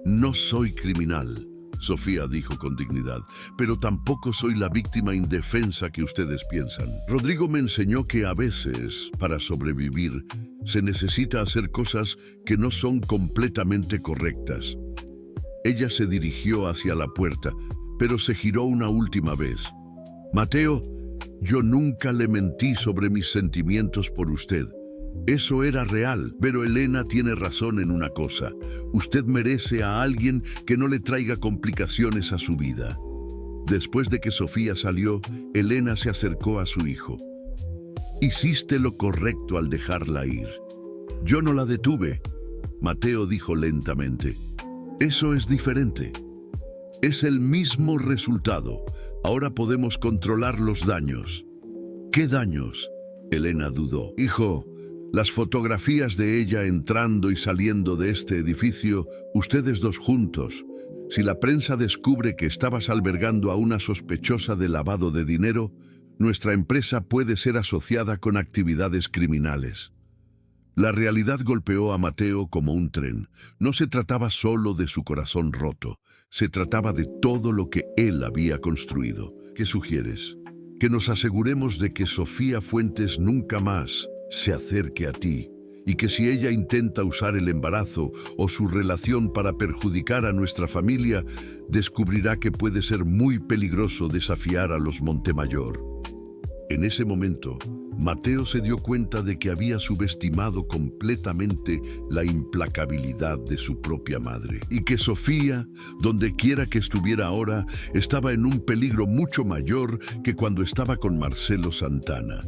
«No soy criminal», Sofía dijo con dignidad, «pero tampoco soy la víctima indefensa que ustedes piensan. Rodrigo me enseñó que a veces, para sobrevivir, se necesita hacer cosas que no son completamente correctas». Ella se dirigió hacia la puerta, pero se giró una última vez. «Mateo, yo nunca le mentí sobre mis sentimientos por usted. Eso era real, pero Elena tiene razón en una cosa. Usted merece a alguien que no le traiga complicaciones a su vida». Después de que Sofía salió, Elena se acercó a su hijo. «Hiciste lo correcto al dejarla ir». «Yo no la detuve», Mateo dijo lentamente. «Eso es diferente. Es el mismo resultado. Ahora podemos controlar los daños». «¿Qué daños?», Elena dudó. «Hijo, las fotografías de ella entrando y saliendo de este edificio, ustedes dos juntos. Si la prensa descubre que estabas albergando a una sospechosa de lavado de dinero, nuestra empresa puede ser asociada con actividades criminales». La realidad golpeó a Mateo como un tren. No se trataba solo de su corazón roto, se trataba de todo lo que él había construido. ¿Qué sugieres? Que nos aseguremos de que Sofía Fuentes nunca más se acerque a ti, y que si ella intenta usar el embarazo o su relación para perjudicar a nuestra familia, descubrirá que puede ser muy peligroso desafiar a los Montemayor. En ese momento, Mateo se dio cuenta de que había subestimado completamente la implacabilidad de su propia madre, y que Sofía, donde quiera que estuviera ahora, estaba en un peligro mucho mayor que cuando estaba con Marcelo Santana.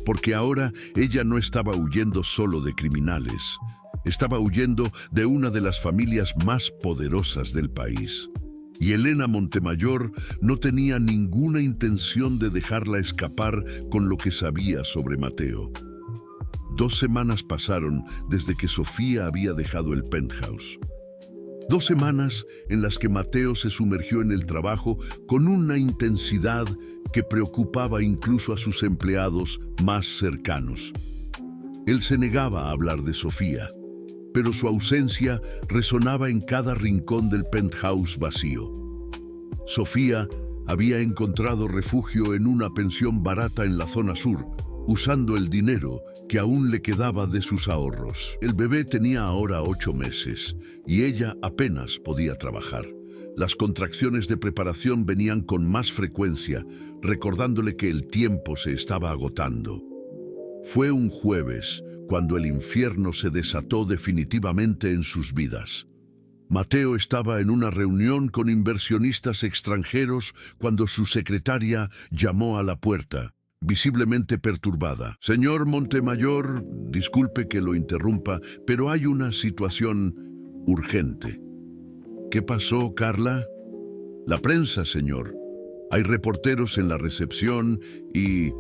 Porque ahora ella no estaba huyendo solo de criminales, estaba huyendo de una de las familias más poderosas del país. Y Elena Montemayor no tenía ninguna intención de dejarla escapar con lo que sabía sobre Mateo. 2 semanas pasaron desde que Sofía había dejado el penthouse. 2 semanas en las que Mateo se sumergió en el trabajo con una intensidad que preocupaba incluso a sus empleados más cercanos. Él se negaba a hablar de Sofía, pero su ausencia resonaba en cada rincón del penthouse vacío. Sofía había encontrado refugio en una pensión barata en la zona sur, usando el dinero que aún le quedaba de sus ahorros. El bebé tenía ahora 8 meses y ella apenas podía trabajar. Las contracciones de preparación venían con más frecuencia, recordándole que el tiempo se estaba agotando. Fue un jueves cuando el infierno se desató definitivamente en sus vidas. Mateo estaba en una reunión con inversionistas extranjeros cuando su secretaria llamó a la puerta, visiblemente perturbada. «Señor Montemayor, disculpe que lo interrumpa, pero hay una situación urgente». «¿Qué pasó, Carla?» «La prensa, señor. Hay reporteros en la recepción y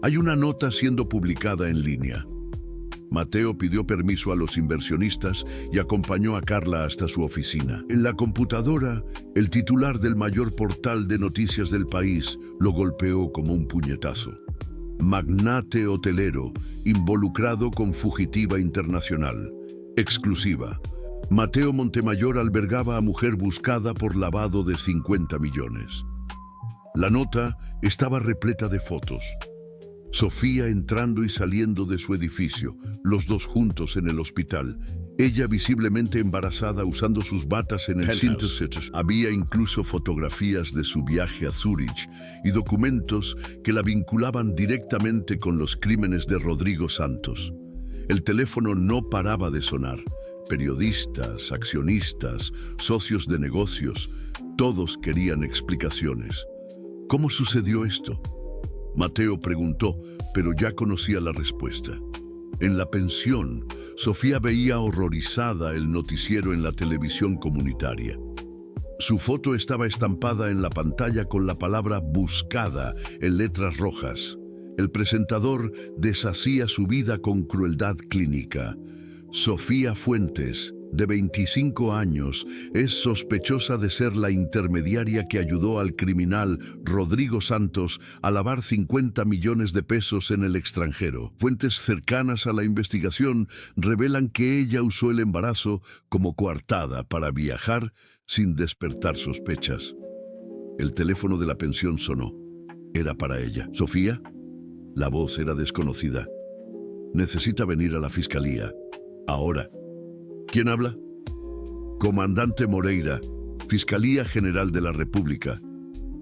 hay una nota siendo publicada en línea». Mateo pidió permiso a los inversionistas y acompañó a Carla hasta su oficina. En la computadora, el titular del mayor portal de noticias del país lo golpeó como un puñetazo. «Magnate hotelero, involucrado con fugitiva internacional. Exclusiva. Mateo Montemayor albergaba a mujer buscada por lavado de 50 millones». La nota estaba repleta de fotos. Sofía entrando y saliendo de su edificio, los dos juntos en el hospital. Ella visiblemente embarazada usando sus batas en el Penthouse. Había incluso fotografías de su viaje a Zúrich y documentos que la vinculaban directamente con los crímenes de Rodrigo Santos. El teléfono no paraba de sonar. Periodistas, accionistas, socios de negocios, todos querían explicaciones. ¿Cómo sucedió esto? Mateo preguntó, pero ya conocía la respuesta. En la pensión, Sofía veía horrorizada el noticiero en la televisión comunitaria. Su foto estaba estampada en la pantalla con la palabra buscada en letras rojas. El presentador deshacía su vida con crueldad clínica. Sofía Fuentes, de 25 años, es sospechosa de ser la intermediaria que ayudó al criminal Rodrigo Santos a lavar 50 millones de pesos en el extranjero. Fuentes cercanas a la investigación revelan que ella usó el embarazo como coartada para viajar sin despertar sospechas. El teléfono de la pensión sonó. Era para ella. ¿Sofía? La voz era desconocida. Necesita venir a la fiscalía. Ahora. ¿Quién habla? Comandante Moreira, Fiscalía General de la República.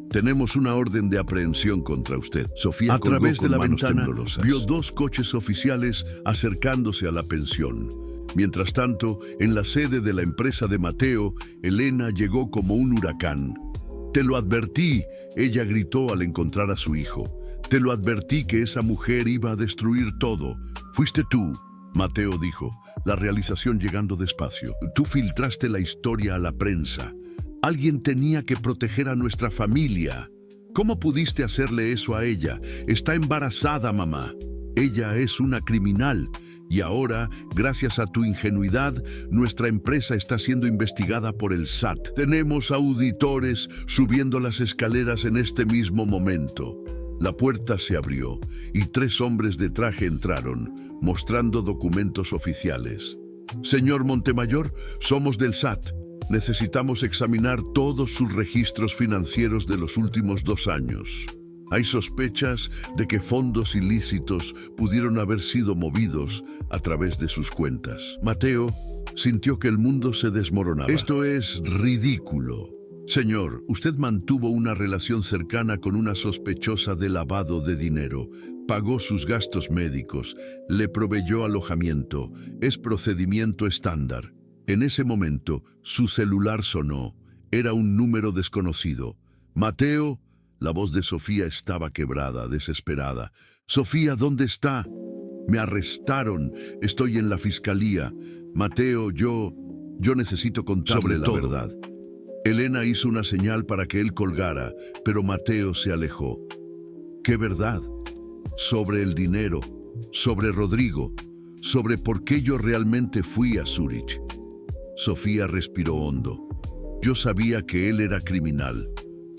Tenemos una orden de aprehensión contra usted. Sofía, a través de la ventana, vio dos coches oficiales acercándose a la pensión. Mientras tanto, en la sede de la empresa de Mateo, Elena llegó como un huracán. «Te lo advertí», ella gritó al encontrar a su hijo. «Te lo advertí que esa mujer iba a destruir todo. Fuiste tú», Mateo dijo, la realización llegando despacio. «Tú filtraste la historia a la prensa. Alguien tenía que proteger a nuestra familia. ¿Cómo pudiste hacerle eso a ella? Está embarazada, mamá. Ella es una criminal. Y ahora, gracias a tu ingenuidad, nuestra empresa está siendo investigada por el SAT. Tenemos auditores subiendo las escaleras en este mismo momento». La puerta se abrió y 3 hombres de traje entraron, mostrando documentos oficiales. «Señor Montemayor, somos del SAT. Necesitamos examinar todos sus registros financieros de los últimos 2 años. Hay sospechas de que fondos ilícitos pudieron haber sido movidos a través de sus cuentas». Mateo sintió que el mundo se desmoronaba. «Esto es ridículo. Señor, usted mantuvo una relación cercana con una sospechosa de lavado de dinero, pagó sus gastos médicos, le proveyó alojamiento. Es procedimiento estándar». En ese momento, su celular sonó. Era un número desconocido. «Mateo», la voz de Sofía estaba quebrada, desesperada. «Sofía, ¿dónde está?» «Me arrestaron. Estoy en la fiscalía. Mateo, yo necesito contarle la verdad». Elena hizo una señal para que él colgara, pero Mateo se alejó. «¿Qué verdad? Sobre el dinero, sobre Rodrigo, sobre por qué yo realmente fui a Zúrich». Sofía respiró hondo. «Yo sabía que él era criminal.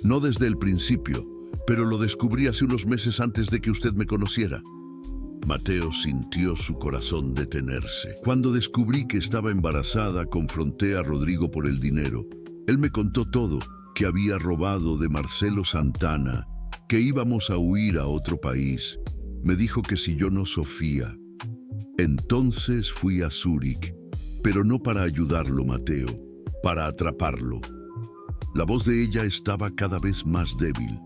No desde el principio, pero lo descubrí hace unos meses antes de que usted me conociera». Mateo sintió su corazón detenerse. «Cuando descubrí que estaba embarazada, confronté a Rodrigo por el dinero. Él me contó todo, que había robado de Marcelo Santana, que íbamos a huir a otro país. Me dijo que si yo no, Sofía. Entonces fui a Zúrich, pero no para ayudarlo, Mateo, para atraparlo». La voz de ella estaba cada vez más débil.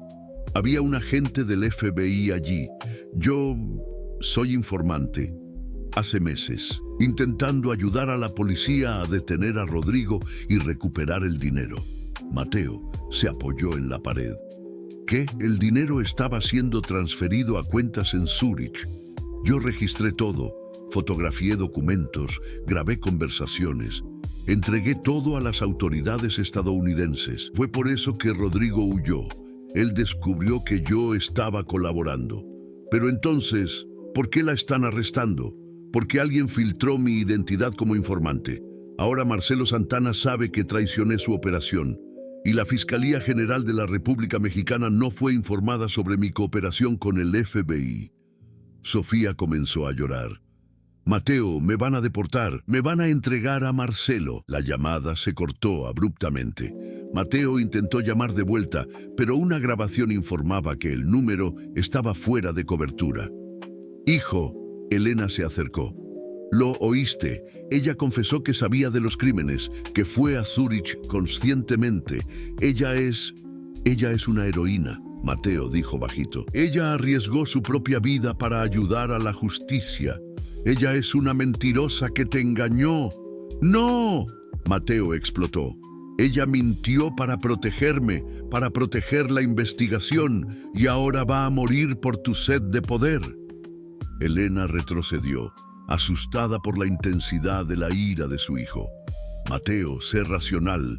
«Había un agente del FBI allí. Yo soy informante. Hace meses, intentando ayudar a la policía a detener a Rodrigo y recuperar el dinero». Mateo se apoyó en la pared. «¿Qué? El dinero estaba siendo transferido a cuentas en Zúrich. Yo registré todo, fotografié documentos, grabé conversaciones. Entregué todo a las autoridades estadounidenses. Fue por eso que Rodrigo huyó. Él descubrió que yo estaba colaborando. Pero entonces, ¿por qué la están arrestando? Porque alguien filtró mi identidad como informante. Ahora Marcelo Santana sabe que traicioné su operación. Y la Fiscalía General de la República Mexicana no fue informada sobre mi cooperación con el FBI». Sofía comenzó a llorar. «Mateo, me van a deportar, me van a entregar a Marcelo». La llamada se cortó abruptamente. Mateo intentó llamar de vuelta, pero una grabación informaba que el número estaba fuera de cobertura. «Hijo», Elena se acercó. «Lo oíste. Ella confesó que sabía de los crímenes, que fue a Zúrich conscientemente. Ella es una heroína», Mateo dijo bajito. «Ella arriesgó su propia vida para ayudar a la justicia. Ella es una mentirosa que te engañó». «¡No!», Mateo explotó. «Ella mintió para protegerme, para proteger la investigación, y ahora va a morir por tu sed de poder». Elena retrocedió, asustada por la intensidad de la ira de su hijo. «Mateo, sé racional.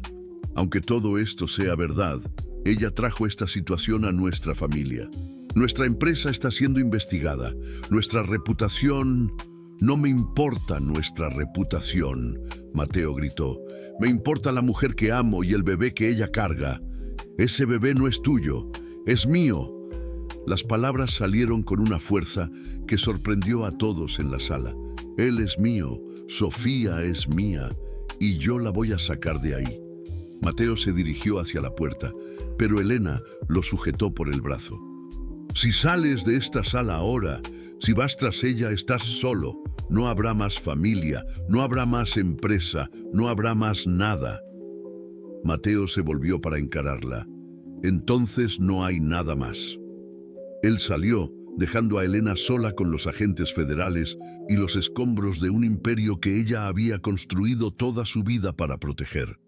Aunque todo esto sea verdad, ella trajo esta situación a nuestra familia. Nuestra empresa está siendo investigada. Nuestra reputación... No me importa nuestra reputación», Mateo gritó. «Me importa la mujer que amo y el bebé que ella carga. Ese bebé no es tuyo, es mío». Las palabras salieron con una fuerza que sorprendió a todos en la sala. «Él es mío, Sofía es mía, y yo la voy a sacar de ahí». Mateo se dirigió hacia la puerta, pero Elena lo sujetó por el brazo. «Si sales de esta sala ahora, si vas tras ella, estás solo. No habrá más familia, no habrá más empresa, no habrá más nada». Mateo se volvió para encararla. «Entonces no hay nada más». Él salió, dejando a Elena sola con los agentes federales y los escombros de un imperio que ella había construido toda su vida para proteger.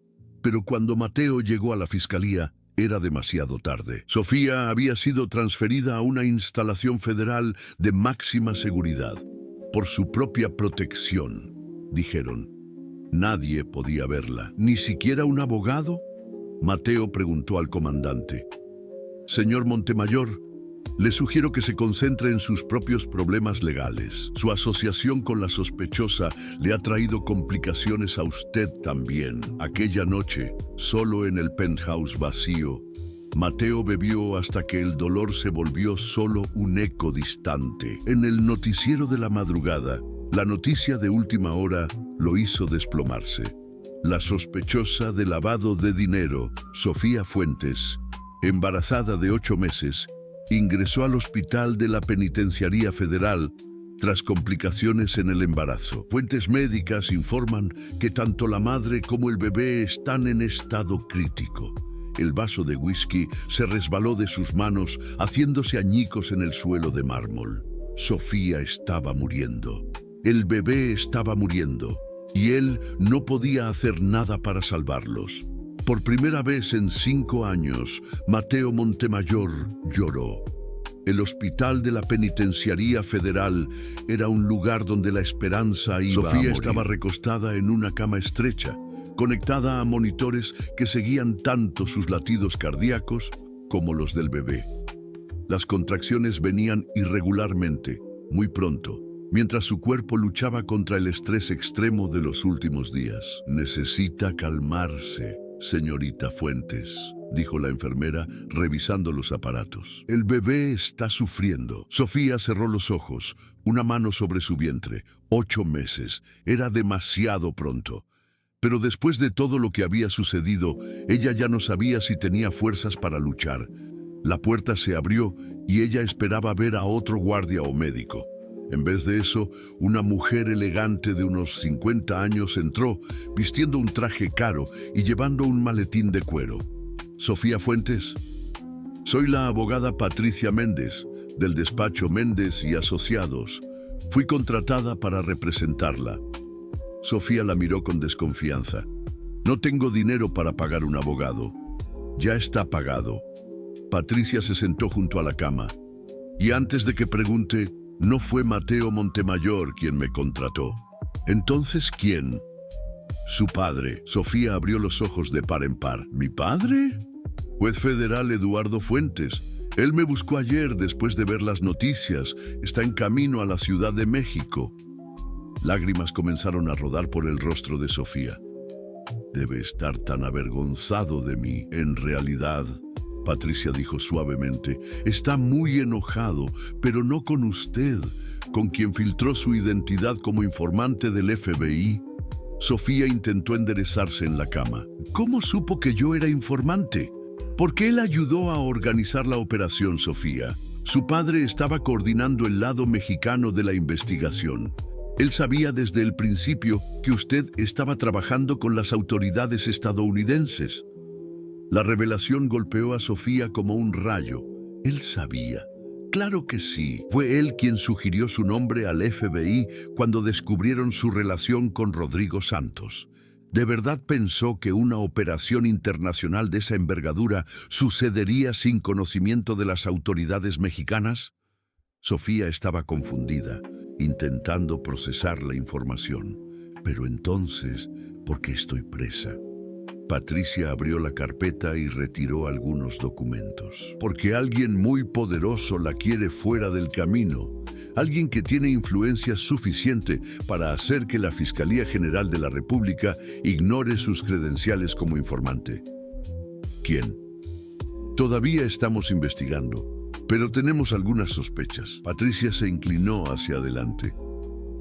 Pero cuando Mateo llegó a la fiscalía, era demasiado tarde. Sofía había sido transferida a una instalación federal de máxima seguridad. Por su propia protección, dijeron. Nadie podía verla. ¿Ni siquiera un abogado? Mateo preguntó al comandante. «Señor Montemayor, le sugiero que se concentre en sus propios problemas legales. Su asociación con la sospechosa le ha traído complicaciones a usted también». Aquella noche, solo en el penthouse vacío, Mateo bebió hasta que el dolor se volvió solo un eco distante. En el noticiero de la madrugada, la noticia de última hora lo hizo desplomarse. La sospechosa de lavado de dinero, Sofía Fuentes, embarazada de 8 meses, ingresó al hospital de la Penitenciaría Federal tras complicaciones en el embarazo. Fuentes médicas informan que tanto la madre como el bebé están en estado crítico. El vaso de whisky se resbaló de sus manos, haciéndose añicos en el suelo de mármol. Sofía estaba muriendo. El bebé estaba muriendo, y él no podía hacer nada para salvarlos. Por primera vez en 5 años, Mateo Montemayor lloró. El hospital de la Penitenciaría Federal era un lugar donde la esperanza iba a morir. Sofía estaba recostada en una cama estrecha, conectada a monitores que seguían tanto sus latidos cardíacos como los del bebé. Las contracciones venían irregularmente, muy pronto, mientras su cuerpo luchaba contra el estrés extremo de los últimos días. «Necesita calmarse, señorita Fuentes», dijo la enfermera, revisando los aparatos. «El bebé está sufriendo». Sofía cerró los ojos, una mano sobre su vientre. 8 meses. Era demasiado pronto. Pero después de todo lo que había sucedido, ella ya no sabía si tenía fuerzas para luchar. La puerta se abrió y ella esperaba ver a otro guardia o médico. En vez de eso, una mujer elegante de unos 50 años entró, vistiendo un traje caro y llevando un maletín de cuero. «Sofía Fuentes, soy la abogada Patricia Méndez, del despacho Méndez y Asociados. Fui contratada para representarla». Sofía la miró con desconfianza. «No tengo dinero para pagar un abogado». «Ya está pagado». Patricia se sentó junto a la cama. «Y antes de que pregunte, no fue Mateo Montemayor quien me contrató». «¿Entonces quién?» «Su padre». Sofía abrió los ojos de par en par. «¿Mi padre?» «Juez federal Eduardo Fuentes. Él me buscó ayer después de ver las noticias. Está en camino a la Ciudad de México». Lágrimas comenzaron a rodar por el rostro de Sofía. «Debe estar tan avergonzado de mí. En realidad», Patricia dijo suavemente, «está muy enojado, pero no con usted, con quien filtró su identidad como informante del FBI». Sofía intentó enderezarse en la cama. ¿Cómo supo que yo era informante? Porque él ayudó a organizar la operación, Sofía. Su padre estaba coordinando el lado mexicano de la investigación. Él sabía desde el principio que usted estaba trabajando con las autoridades estadounidenses. La revelación golpeó a Sofía como un rayo. Él sabía. Claro que sí. Fue él quien sugirió su nombre al FBI cuando descubrieron su relación con Rodrigo Santos. ¿De verdad pensó que una operación internacional de esa envergadura sucedería sin conocimiento de las autoridades mexicanas? Sofía estaba confundida, intentando procesar la información. Pero entonces, ¿por qué estoy presa? Patricia abrió la carpeta y retiró algunos documentos. Porque alguien muy poderoso la quiere fuera del camino. Alguien que tiene influencia suficiente para hacer que la Fiscalía General de la República ignore sus credenciales como informante. ¿Quién? Todavía estamos investigando, pero tenemos algunas sospechas. Patricia se inclinó hacia adelante.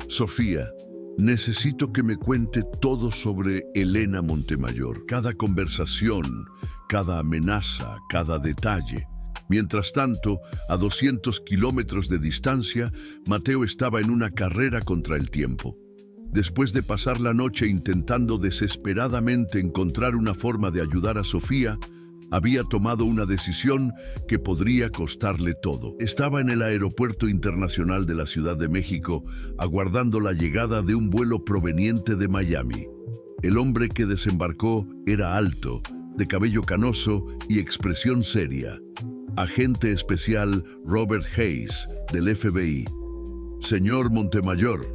Sofía, necesito que me cuente todo sobre Elena Montemayor. Cada conversación, cada amenaza, cada detalle. Mientras tanto, a 200 kilómetros de distancia, Mateo estaba en una carrera contra el tiempo. Después de pasar la noche intentando desesperadamente encontrar una forma de ayudar a Sofía, había tomado una decisión que podría costarle todo. Estaba en el Aeropuerto Internacional de la Ciudad de México, aguardando la llegada de un vuelo proveniente de Miami. El hombre que desembarcó era alto, de cabello canoso y expresión seria. Agente especial Robert Hayes, del FBI. Señor Montemayor,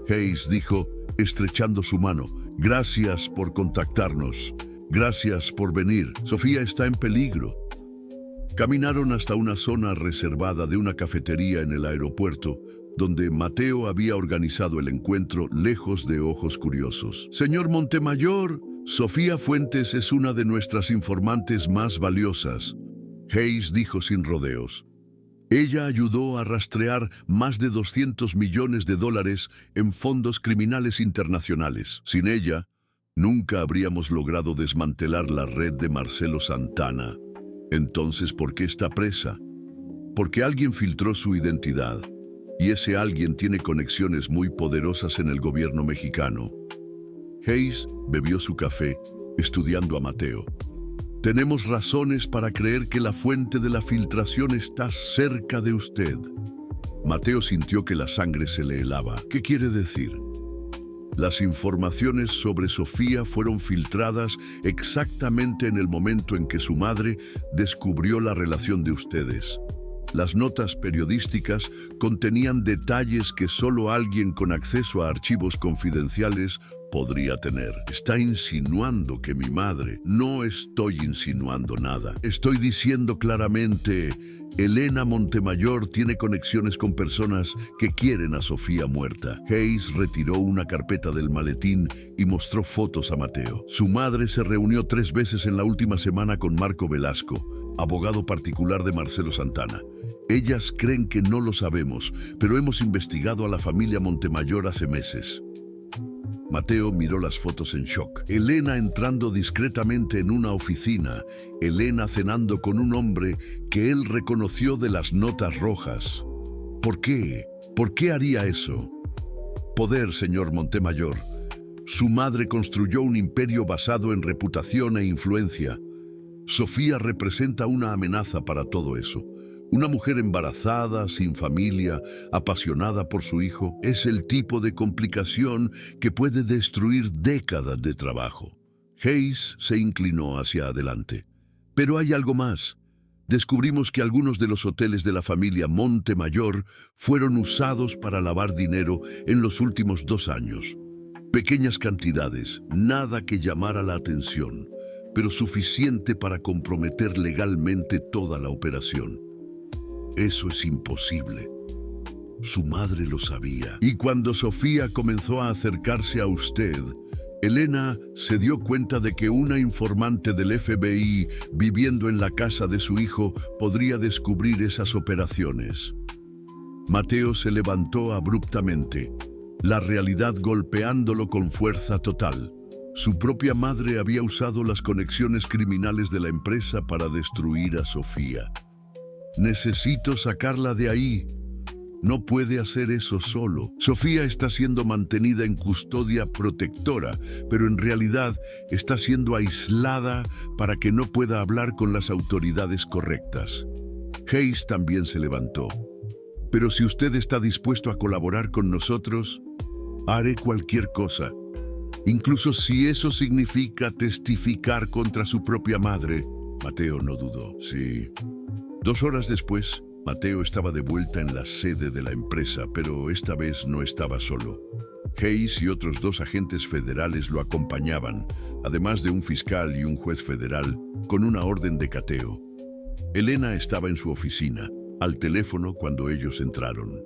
Hayes dijo, estrechando su mano, gracias por contactarnos. Gracias por venir. Sofía está en peligro. Caminaron hasta una zona reservada de una cafetería en el aeropuerto, donde Mateo había organizado el encuentro lejos de ojos curiosos. Señor Montemayor, Sofía Fuentes es una de nuestras informantes más valiosas. Hayes dijo sin rodeos. Ella ayudó a rastrear más de $200 millones en fondos criminales internacionales. Sin ella, nunca habríamos logrado desmantelar la red de Marcelo Santana. Entonces, ¿por qué está presa? Porque alguien filtró su identidad, y ese alguien tiene conexiones muy poderosas en el gobierno mexicano. Hayes bebió su café, estudiando a Mateo. Tenemos razones para creer que la fuente de la filtración está cerca de usted. Mateo sintió que la sangre se le helaba. ¿Qué quiere decir? Las informaciones sobre Sofía fueron filtradas exactamente en el momento en que su madre descubrió la relación de ustedes. Las notas periodísticas contenían detalles que solo alguien con acceso a archivos confidenciales podría tener. Está insinuando que mi madre... No estoy insinuando nada. Estoy diciendo claramente... Elena Montemayor tiene conexiones con personas que quieren a Sofía muerta. Hayes retiró una carpeta del maletín y mostró fotos a Mateo. Su madre se reunió 3 veces en la última semana con Marco Velasco, abogado particular de Marcelo Santana. Ellas creen que no lo sabemos, pero hemos investigado a la familia Montemayor hace meses. Mateo miró las fotos en shock. Elena entrando discretamente en una oficina. Elena cenando con un hombre que él reconoció de las notas rojas. ¿Por qué? ¿Por qué haría eso? Poder, señor Montemayor. Su madre construyó un imperio basado en reputación e influencia. Sofía representa una amenaza para todo eso. Una mujer embarazada, sin familia, apasionada por su hijo, es el tipo de complicación que puede destruir décadas de trabajo. Hayes se inclinó hacia adelante. Pero hay algo más. Descubrimos que algunos de los hoteles de la familia Montemayor fueron usados para lavar dinero en los últimos 2 años. Pequeñas cantidades, nada que llamara la atención, pero suficiente para comprometer legalmente toda la operación. Eso es imposible. Su madre lo sabía. Y cuando Sofía comenzó a acercarse a usted, Elena se dio cuenta de que una informante del FBI viviendo en la casa de su hijo podría descubrir esas operaciones. Mateo se levantó abruptamente. la realidad golpeándolo con fuerza total. Su propia madre había usado las conexiones criminales de la empresa para destruir a Sofía. Necesito sacarla de ahí. No puede hacer eso solo. Sofía está siendo mantenida en custodia protectora, pero en realidad está siendo aislada para que no pueda hablar con las autoridades correctas. Hayes también se levantó. Pero si usted está dispuesto a colaborar con nosotros, haré cualquier cosa. Incluso si eso significa testificar contra su propia madre. Mateo no dudó. Sí. 2 horas después, Mateo estaba de vuelta en la sede de la empresa, pero esta vez no estaba solo. Hayes y otros 2 agentes federales lo acompañaban, además de un fiscal y un juez federal, con una orden de cateo. Elena estaba en su oficina, al teléfono cuando ellos entraron.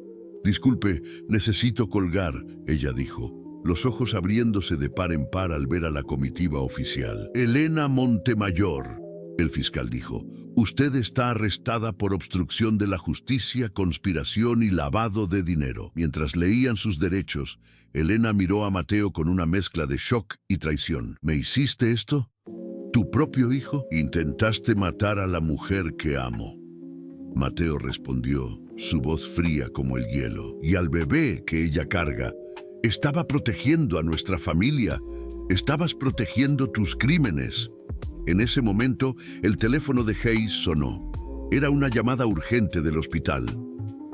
«Disculpe, necesito colgar», ella dijo, los ojos abriéndose de par en par al ver a la comitiva oficial. «Elena Montemayor», el fiscal dijo, «usted está arrestada por obstrucción de la justicia, conspiración y lavado de dinero». Mientras leían sus derechos, Elena miró a Mateo con una mezcla de shock y traición. «¿Me hiciste esto? ¿Tu propio hijo? Intentaste matar a la mujer que amo». Mateo respondió, su voz fría como el hielo. «Y al bebé que ella carga. Estaba protegiendo a nuestra familia. Estabas protegiendo tus crímenes». En ese momento, el teléfono de Hayes sonó. Era una llamada urgente del hospital.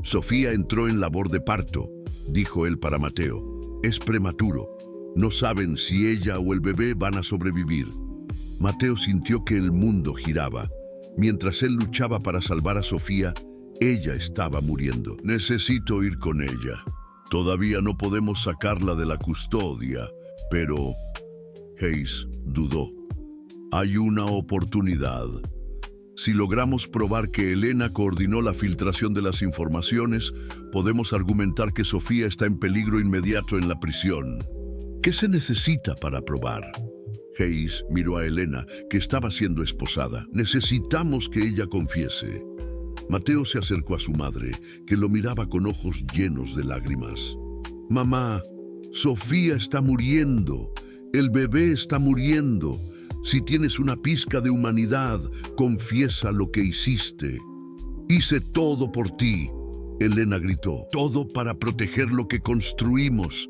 «Sofía entró en labor de parto», dijo él para Mateo. «Es prematuro. No saben si ella o el bebé van a sobrevivir». Mateo sintió que el mundo giraba. Mientras él luchaba para salvar a Sofía, ella estaba muriendo. «Necesito ir con ella. Todavía no podemos sacarla de la custodia, pero...» Hayes dudó. «Hay una oportunidad. Si logramos probar que Elena coordinó la filtración de las informaciones, podemos argumentar que Sofía está en peligro inmediato en la prisión. ¿Qué se necesita para probar?» Hayes miró a Elena, que estaba siendo esposada. «Necesitamos que ella confiese». Mateo se acercó a su madre, que lo miraba con ojos llenos de lágrimas. «Mamá, Sofía está muriendo. El bebé está muriendo. Si tienes una pizca de humanidad, confiesa lo que hiciste». «Hice todo por ti», Elena gritó. «Todo para proteger lo que construimos.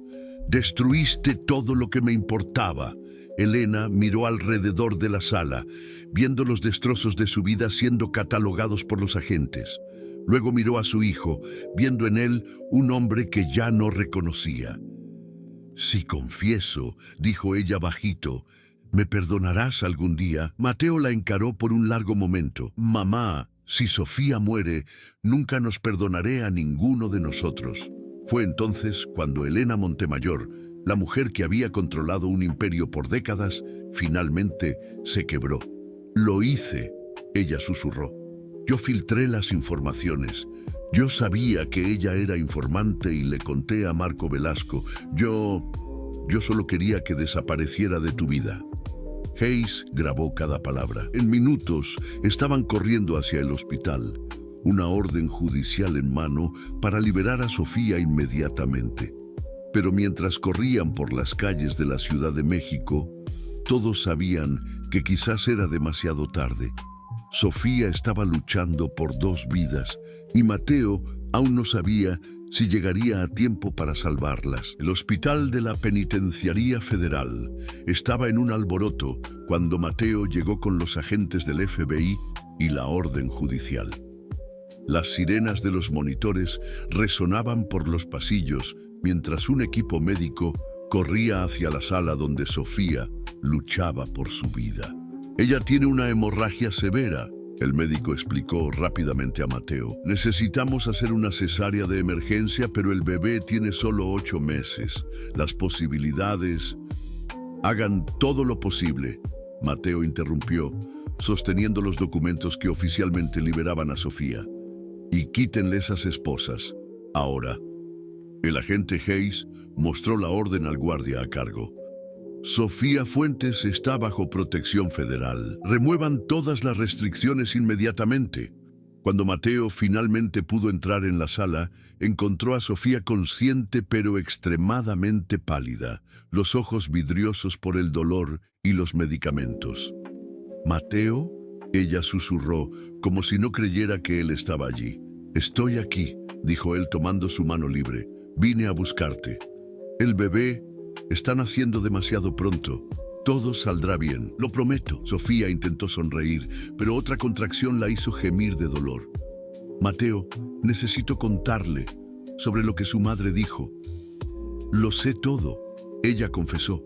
Destruiste todo lo que me importaba». Elena miró alrededor de la sala, viendo los destrozos de su vida siendo catalogados por los agentes. Luego miró a su hijo, viendo en él un hombre que ya no reconocía. «Si confieso», dijo ella bajito, «¿me perdonarás algún día?» Mateo la encaró por un largo momento. «Mamá, si Sofía muere, nunca nos perdonaré a ninguno de nosotros». Fue entonces cuando Elena Montemayor, la mujer que había controlado un imperio por décadas, finalmente se quebró. «Lo hice», ella susurró. «Yo filtré las informaciones. Yo sabía que ella era informante y le conté a Marco Velasco. Yo solo quería que desapareciera de tu vida». Hayes grabó cada palabra. En minutos estaban corriendo hacia el hospital, una orden judicial en mano para liberar a Sofía inmediatamente. Pero mientras corrían por las calles de la Ciudad de México, todos sabían que quizás era demasiado tarde. Sofía estaba luchando por 2 vidas y Mateo aún no sabía si llegaría a tiempo para salvarlas. El hospital de la Penitenciaría Federal estaba en un alboroto cuando Mateo llegó con los agentes del FBI y la orden judicial. Las sirenas de los monitores resonaban por los pasillos mientras un equipo médico corría hacia la sala donde Sofía luchaba por su vida. «Ella tiene una hemorragia severa», el médico explicó rápidamente a Mateo. «Necesitamos hacer una cesárea de emergencia, pero el bebé tiene solo 8 meses. Las posibilidades...» «Hagan todo lo posible», Mateo interrumpió, sosteniendo los documentos que oficialmente liberaban a Sofía. «Y quítenle esas esposas. Ahora». El agente Hayes mostró la orden al guardia a cargo. «Sofía Fuentes está bajo protección federal. Remuevan todas las restricciones inmediatamente». Cuando Mateo finalmente pudo entrar en la sala, encontró a Sofía consciente pero extremadamente pálida, los ojos vidriosos por el dolor y los medicamentos. «¿Mateo?», ella susurró, como si no creyera que él estaba allí. «Estoy aquí», dijo él tomando su mano libre. «Vine a buscarte. El bebé está naciendo demasiado pronto. Todo saldrá bien, lo prometo». Sofía intentó sonreír, pero otra contracción la hizo gemir de dolor. «Mateo, necesito contarle sobre lo que su madre dijo». «Lo sé todo», ella confesó.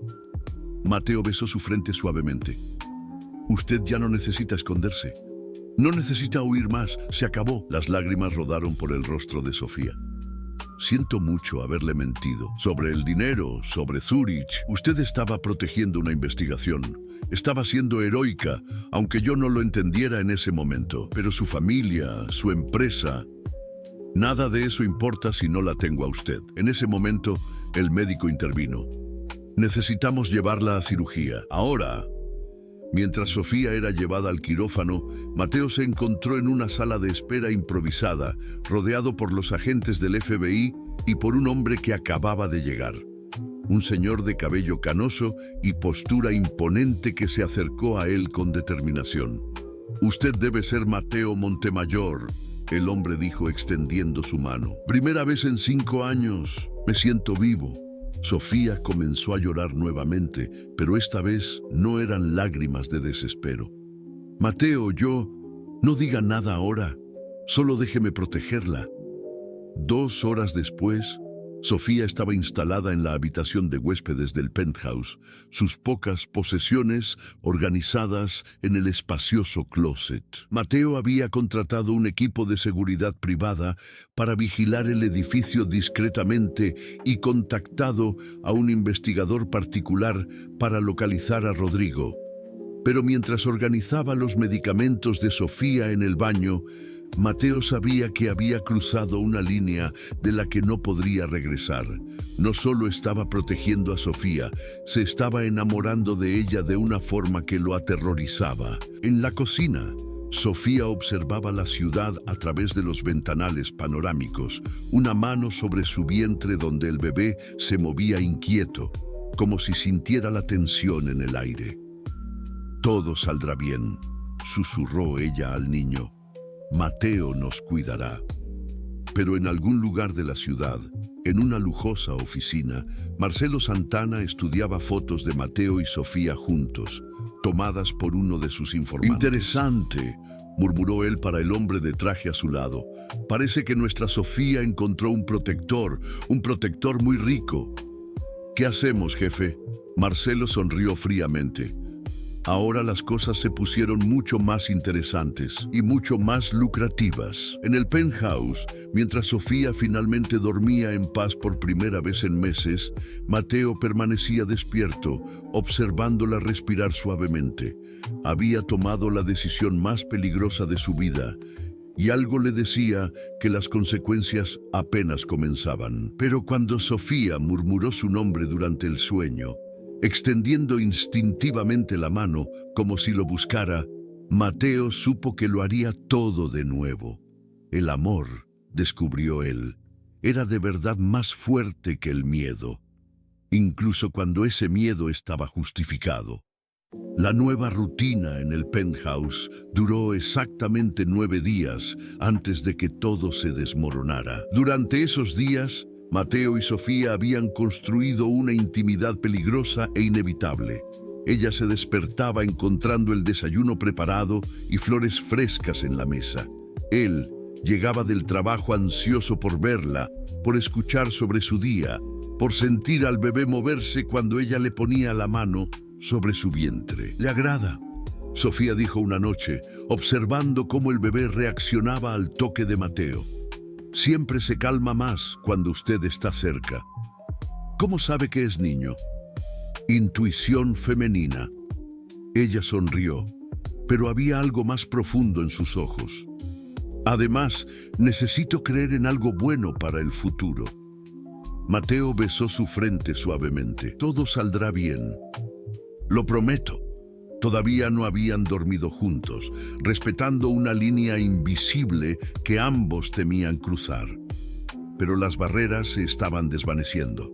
Mateo besó su frente suavemente. «Usted ya no necesita esconderse. No necesita huir más, se acabó». Las lágrimas rodaron por el rostro de Sofía. «Siento mucho haberle mentido. Sobre el dinero, sobre Zurich. Usted estaba protegiendo una investigación. Estaba siendo heroica, aunque yo no lo entendiera en ese momento. Pero su familia, su empresa... Nada de eso importa si no la tengo a usted». En ese momento, el médico intervino. «Necesitamos llevarla a cirugía. Ahora». Mientras Sofía era llevada al quirófano, Mateo se encontró en una sala de espera improvisada, rodeado por los agentes del FBI y por un hombre que acababa de llegar. Un señor de cabello canoso y postura imponente que se acercó a él con determinación. «Usted debe ser Mateo Montemayor», el hombre dijo extendiendo su mano. «Primera vez en 5 años. Me siento vivo». Sofía comenzó a llorar nuevamente, pero esta vez no eran lágrimas de desespero. «Mateo, no diga nada ahora, solo déjeme protegerla». 2 horas después, Sofía estaba instalada en la habitación de huéspedes del penthouse, sus pocas posesiones organizadas en el espacioso closet. Mateo había contratado un equipo de seguridad privada para vigilar el edificio discretamente y contactado a un investigador particular para localizar a Rodrigo. Pero mientras organizaba los medicamentos de Sofía en el baño, Mateo sabía que había cruzado una línea de la que no podría regresar. No solo estaba protegiendo a Sofía, se estaba enamorando de ella de una forma que lo aterrorizaba. En la cocina, Sofía observaba la ciudad a través de los ventanales panorámicos, una mano sobre su vientre donde el bebé se movía inquieto, como si sintiera la tensión en el aire. «Todo saldrá bien», susurró ella al niño. «Mateo nos cuidará». Pero en algún lugar de la ciudad, en una lujosa oficina, Marcelo Santana estudiaba fotos de Mateo y Sofía juntos, tomadas por uno de sus informantes. «Interesante», murmuró él para el hombre de traje a su lado. «Parece que nuestra Sofía encontró un protector muy rico». «¿Qué hacemos, jefe?». Marcelo sonrió fríamente. Ahora las cosas se pusieron mucho más interesantes y mucho más lucrativas. En el penthouse, mientras Sofía finalmente dormía en paz por primera vez en meses, Mateo permanecía despierto, observándola respirar suavemente. Había tomado la decisión más peligrosa de su vida, y algo le decía que las consecuencias apenas comenzaban. Pero cuando Sofía murmuró su nombre durante el sueño, extendiendo instintivamente la mano como si lo buscara, Mateo supo que lo haría todo de nuevo. El amor, descubrió él, era de verdad más fuerte que el miedo, incluso cuando ese miedo estaba justificado. La nueva rutina en el penthouse duró exactamente 9 días antes de que todo se desmoronara. Durante esos días, Mateo y Sofía habían construido una intimidad peligrosa e inevitable. Ella se despertaba encontrando el desayuno preparado y flores frescas en la mesa. Él llegaba del trabajo ansioso por verla, por escuchar sobre su día, por sentir al bebé moverse cuando ella le ponía la mano sobre su vientre. «Le agrada», Sofía dijo una noche, observando cómo el bebé reaccionaba al toque de Mateo. «Siempre se calma más cuando usted está cerca». «¿Cómo sabe que es niño?» «Intuición femenina». Ella sonrió, pero había algo más profundo en sus ojos. «Además, necesito creer en algo bueno para el futuro». Mateo besó su frente suavemente. «Todo saldrá bien. Lo prometo. Todavía no habían dormido juntos, respetando una línea invisible que ambos temían cruzar. Pero las barreras se estaban desvaneciendo.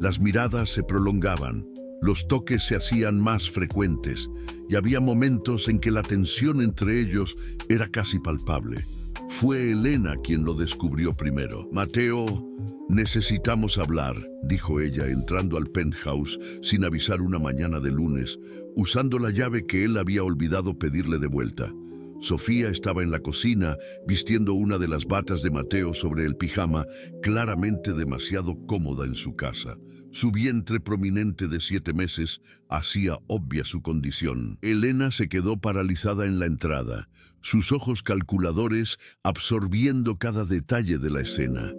Las miradas se prolongaban, los toques se hacían más frecuentes y había momentos en que la tensión entre ellos era casi palpable. Fue Elena quien lo descubrió primero. «Mateo, necesitamos hablar», dijo ella entrando al penthouse sin avisar una mañana de lunes, usando la llave que él había olvidado pedirle de vuelta. Sofía estaba en la cocina, vistiendo una de las batas de Mateo sobre el pijama, claramente demasiado cómoda en su casa. Su vientre prominente de 7 meses hacía obvia su condición. Elena se quedó paralizada en la entrada, sus ojos calculadores absorbiendo cada detalle de la escena.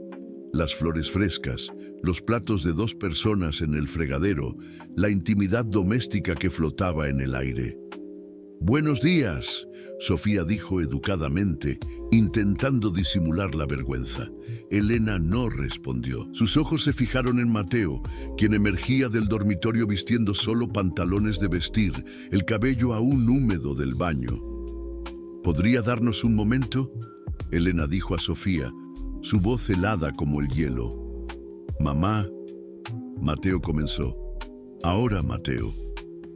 Las flores frescas, los platos de 2 personas en el fregadero, la intimidad doméstica que flotaba en el aire. «Buenos días», Sofía dijo educadamente, intentando disimular la vergüenza. Elena no respondió. Sus ojos se fijaron en Mateo, quien emergía del dormitorio vistiendo solo pantalones de vestir, el cabello aún húmedo del baño. «¿Podría darnos un momento?», Elena dijo a Sofía, su voz helada como el hielo. «Mamá», Mateo comenzó. «Ahora, Mateo».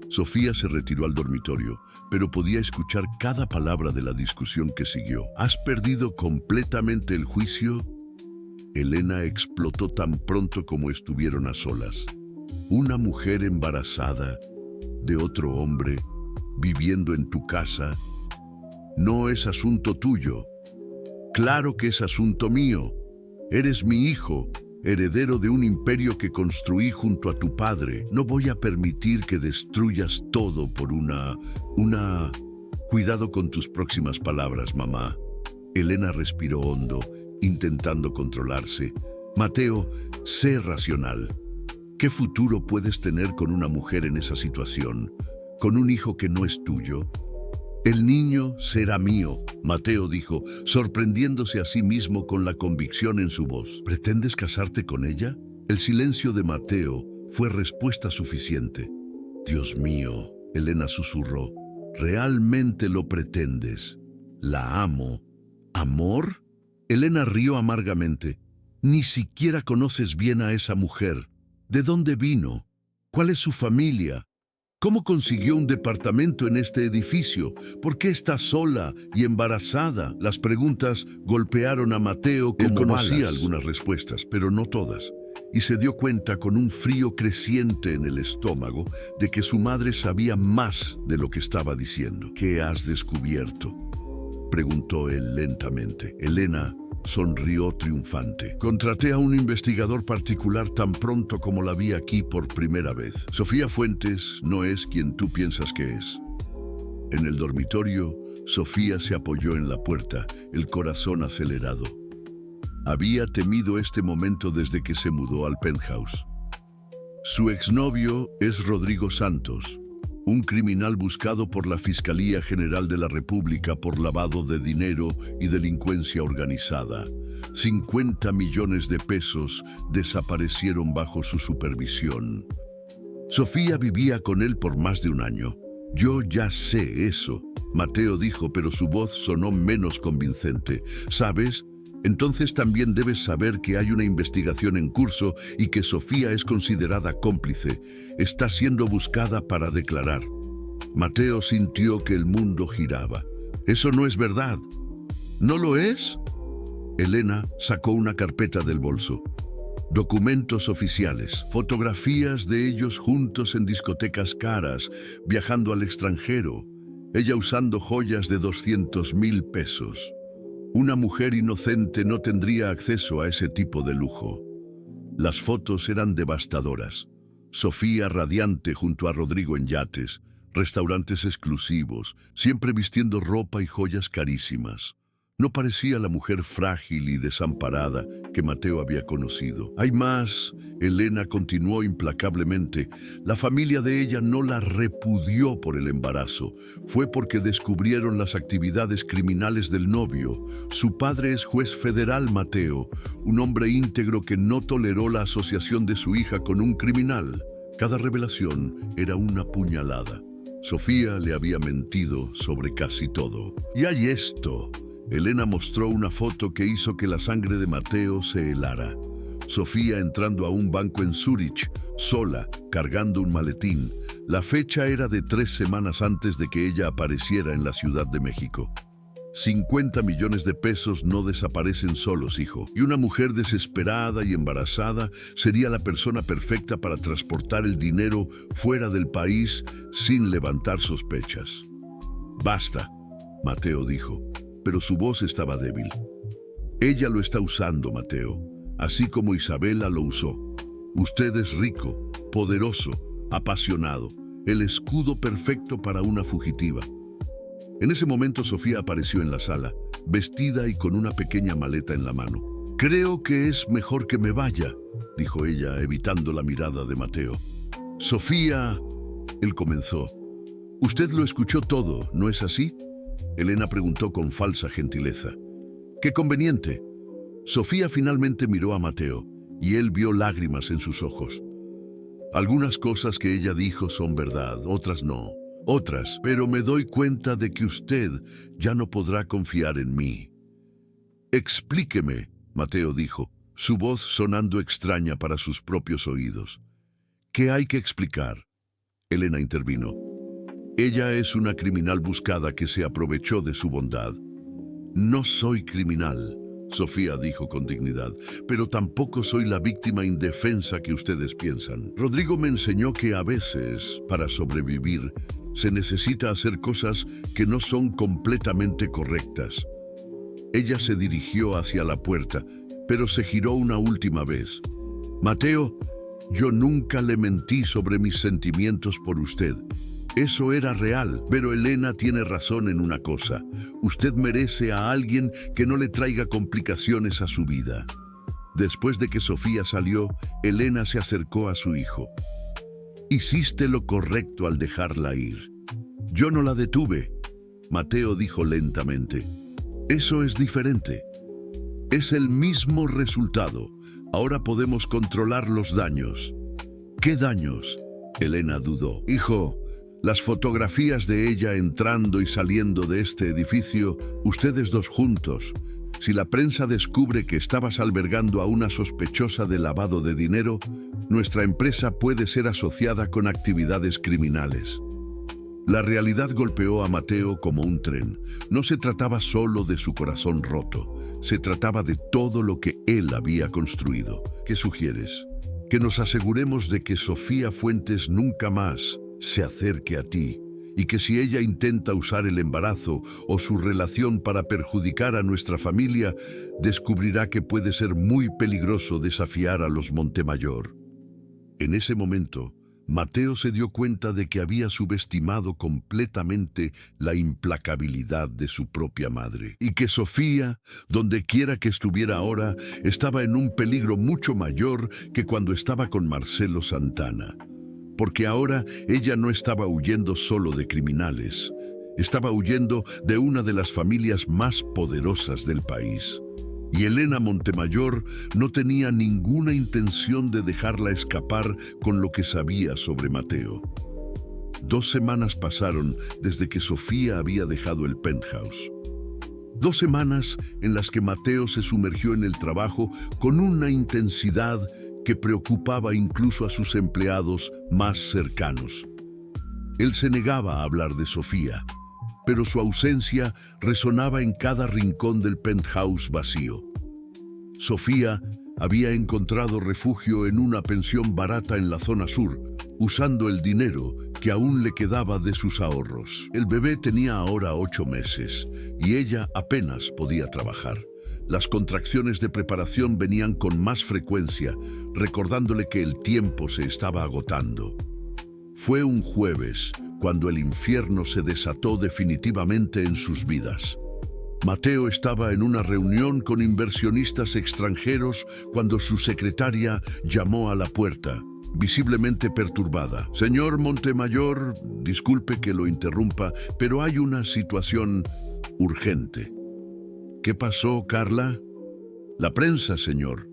Sofía se retiró al dormitorio, pero podía escuchar cada palabra de la discusión que siguió. «¿Has perdido completamente el juicio?», Elena explotó tan pronto como estuvieron a solas. «Una mujer embarazada de otro hombre, viviendo en tu casa, no es asunto tuyo. Claro que es asunto mío. Eres mi hijo, heredero de un imperio que construí junto a tu padre. No voy a permitir que destruyas todo por una... Cuidado con tus próximas palabras, mamá». Elena respiró hondo, intentando controlarse. «Mateo, sé racional. ¿Qué futuro puedes tener con una mujer en esa situación? ¿Con un hijo que no es tuyo?». «El niño será mío», Mateo dijo, sorprendiéndose a sí mismo con la convicción en su voz. «¿Pretendes casarte con ella?». El silencio de Mateo fue respuesta suficiente. «Dios mío», Elena susurró, «¿realmente lo pretendes? La amo». «¿Amor?». Elena rió amargamente. «Ni siquiera conoces bien a esa mujer. ¿De dónde vino? ¿Cuál es su familia? ¿Cómo consiguió un departamento en este edificio? ¿Por qué está sola y embarazada?». Las preguntas golpearon a Mateo como balas. Él conocía algunas respuestas, pero no todas, y se dio cuenta con un frío creciente en el estómago de que su madre sabía más de lo que estaba diciendo. «¿Qué has descubierto?», preguntó él lentamente. Elena sonrió triunfante. «Contraté a un investigador particular tan pronto como la vi aquí por primera vez. Sofía Fuentes no es quien tú piensas que es». En el dormitorio, Sofía se apoyó en la puerta, el corazón acelerado. Había temido este momento desde que se mudó al penthouse. Su exnovio es Rodrigo Santos, un criminal buscado por la Fiscalía General de la República por lavado de dinero y delincuencia organizada. 50 millones de pesos desaparecieron bajo su supervisión. Sofía vivía con él por más de un año. «Yo ya sé eso», Mateo dijo, pero su voz sonó menos convincente. «¿Sabes? Entonces también debes saber que hay una investigación en curso y que Sofía es considerada cómplice. Está siendo buscada para declarar». Mateo sintió que el mundo giraba. «Eso no es verdad». «¿No lo es?». Elena sacó una carpeta del bolso. Documentos oficiales, fotografías de ellos juntos en discotecas caras, viajando al extranjero, ella usando joyas de 200,000 pesos. Una mujer inocente no tendría acceso a ese tipo de lujo. Las fotos eran devastadoras. Sofía radiante junto a Rodrigo en yates, restaurantes exclusivos, siempre vistiendo ropa y joyas carísimas. No parecía la mujer frágil y desamparada que Mateo había conocido. «Hay más», Elena continuó implacablemente. «La familia de ella no la repudió por el embarazo. Fue porque descubrieron las actividades criminales del novio. Su padre es juez federal, Mateo, un hombre íntegro que no toleró la asociación de su hija con un criminal». Cada revelación era una puñalada. Sofía le había mentido sobre casi todo. Y hay esto. Elena mostró una foto que hizo que la sangre de Mateo se helara. Sofía entrando a un banco en Zúrich, sola, cargando un maletín. La fecha era de 3 semanas antes de que ella apareciera en la Ciudad de México. 50 millones de pesos no desaparecen solos, hijo. Y una mujer desesperada y embarazada sería la persona perfecta para transportar el dinero fuera del país sin levantar sospechas. Basta, Mateo dijo, pero su voz estaba débil. Ella lo está usando, Mateo, así como Isabela lo usó. Usted es rico, poderoso, apasionado, el escudo perfecto para una fugitiva. En ese momento Sofía apareció en la sala, vestida y con una pequeña maleta en la mano. «Creo que es mejor que me vaya», dijo ella, evitando la mirada de Mateo. «Sofía», él comenzó. «Usted lo escuchó todo, ¿no es así?», Elena preguntó con falsa gentileza. «Qué conveniente». Sofía finalmente miró a Mateo, y él vio lágrimas en sus ojos. «Algunas cosas que ella dijo son verdad, otras no. Otras, pero me doy cuenta de que usted ya no podrá confiar en mí». «Explíqueme», Mateo dijo, su voz sonando extraña para sus propios oídos. «¿Qué hay que explicar?», Elena intervino. «Ella es una criminal buscada que se aprovechó de su bondad». «No soy criminal», Sofía dijo con dignidad, «pero tampoco soy la víctima indefensa que ustedes piensan. Rodrigo me enseñó que a veces, para sobrevivir, se necesita hacer cosas que no son completamente correctas». Ella se dirigió hacia la puerta, pero se giró una última vez. «Mateo, yo nunca le mentí sobre mis sentimientos por usted. Eso era real, pero Elena tiene razón en una cosa. Usted merece a alguien que no le traiga complicaciones a su vida». Después de que Sofía salió, Elena se acercó a su hijo. «Hiciste lo correcto al dejarla ir». «Yo no la detuve», Mateo dijo lentamente. «Eso es diferente. Es el mismo resultado. Ahora podemos controlar los daños». «¿Qué daños?», Elena dudó. «Hijo, las fotografías de ella entrando y saliendo de este edificio, ustedes dos juntos. Si la prensa descubre que estabas albergando a una sospechosa de lavado de dinero, nuestra empresa puede ser asociada con actividades criminales». La realidad golpeó a Mateo como un tren. No se trataba solo de su corazón roto, se trataba de todo lo que él había construido. ¿Qué sugieres? Que nos aseguremos de que Sofía Fuentes nunca más se acerque a ti, y que si ella intenta usar el embarazo o su relación para perjudicar a nuestra familia, descubrirá que puede ser muy peligroso desafiar a los Montemayor. En ese momento, Mateo se dio cuenta de que había subestimado completamente la implacabilidad de su propia madre, y que Sofía, donde quiera que estuviera ahora, estaba en un peligro mucho mayor que cuando estaba con Marcelo Santana. Porque ahora ella no estaba huyendo solo de criminales, estaba huyendo de una de las familias más poderosas del país. Y Elena Montemayor no tenía ninguna intención de dejarla escapar con lo que sabía sobre Mateo. 2 semanas pasaron desde que Sofía había dejado el penthouse. 2 semanas en las que Mateo se sumergió en el trabajo con una intensidad que preocupaba incluso a sus empleados más cercanos. Él se negaba a hablar de Sofía, pero su ausencia resonaba en cada rincón del penthouse vacío. Sofía había encontrado refugio en una pensión barata en la zona sur, usando el dinero que aún le quedaba de sus ahorros. El bebé tenía ahora 8 meses y ella apenas podía trabajar. Las contracciones de preparación venían con más frecuencia, recordándole que el tiempo se estaba agotando. Fue un jueves cuando el infierno se desató definitivamente en sus vidas. Mateo estaba en una reunión con inversionistas extranjeros cuando su secretaria llamó a la puerta, visiblemente perturbada. «Señor Montemayor, disculpe que lo interrumpa, pero hay una situación urgente». «¿Qué pasó, Carla?» «La prensa, señor.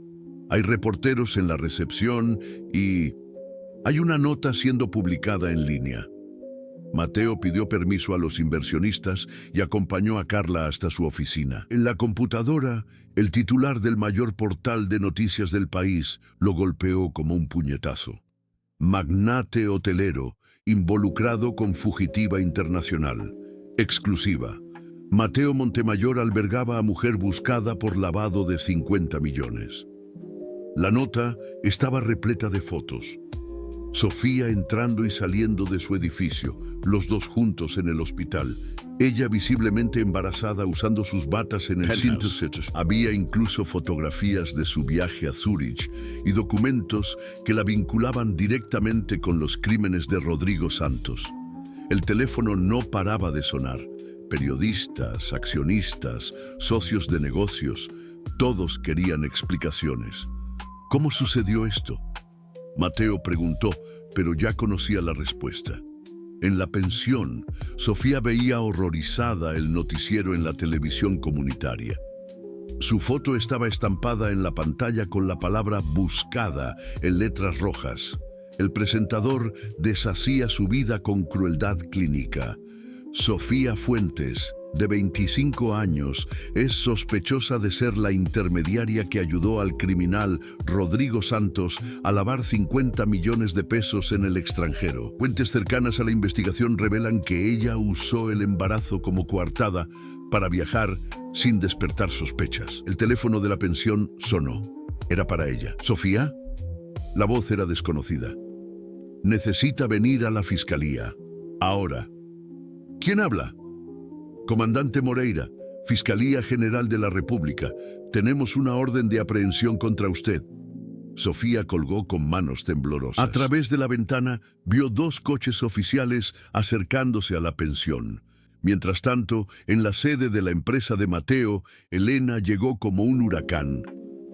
Hay reporteros en la recepción y hay una nota siendo publicada en línea». Mateo pidió permiso a los inversionistas y acompañó a Carla hasta su oficina. En la computadora, el titular del mayor portal de noticias del país lo golpeó como un puñetazo. Magnate hotelero, involucrado con fugitiva internacional. Exclusiva. Mateo Montemayor albergaba a mujer buscada por lavado de 50 millones. La nota estaba repleta de fotos. Sofía entrando y saliendo de su edificio, los dos juntos en el hospital. Ella visiblemente embarazada usando sus batas en el Penthouse. Había incluso fotografías de su viaje a Zúrich y documentos que la vinculaban directamente con los crímenes de Rodrigo Santos. El teléfono no paraba de sonar. Periodistas, accionistas, socios de negocios, todos querían explicaciones. ¿Cómo sucedió esto? Mateo preguntó, pero ya conocía la respuesta. En la pensión, Sofía veía horrorizada el noticiero en la televisión comunitaria. Su foto estaba estampada en la pantalla con la palabra buscada en letras rojas. El presentador deshacía su vida con crueldad clínica. Sofía Fuentes, de 25 años, es sospechosa de ser la intermediaria que ayudó al criminal Rodrigo Santos a lavar 50 millones de pesos en el extranjero. Fuentes cercanas a la investigación revelan que ella usó el embarazo como coartada para viajar sin despertar sospechas. El teléfono de la pensión sonó. Era para ella. ¿Sofía? La voz era desconocida. Necesita venir a la fiscalía. Ahora. ¿Quién habla? Comandante Moreira, Fiscalía General de la República. Tenemos una orden de aprehensión contra usted. Sofía colgó con manos temblorosas. A través de la ventana vio dos coches oficiales acercándose a la pensión. Mientras tanto, en la sede de la empresa de Mateo, Elena llegó como un huracán.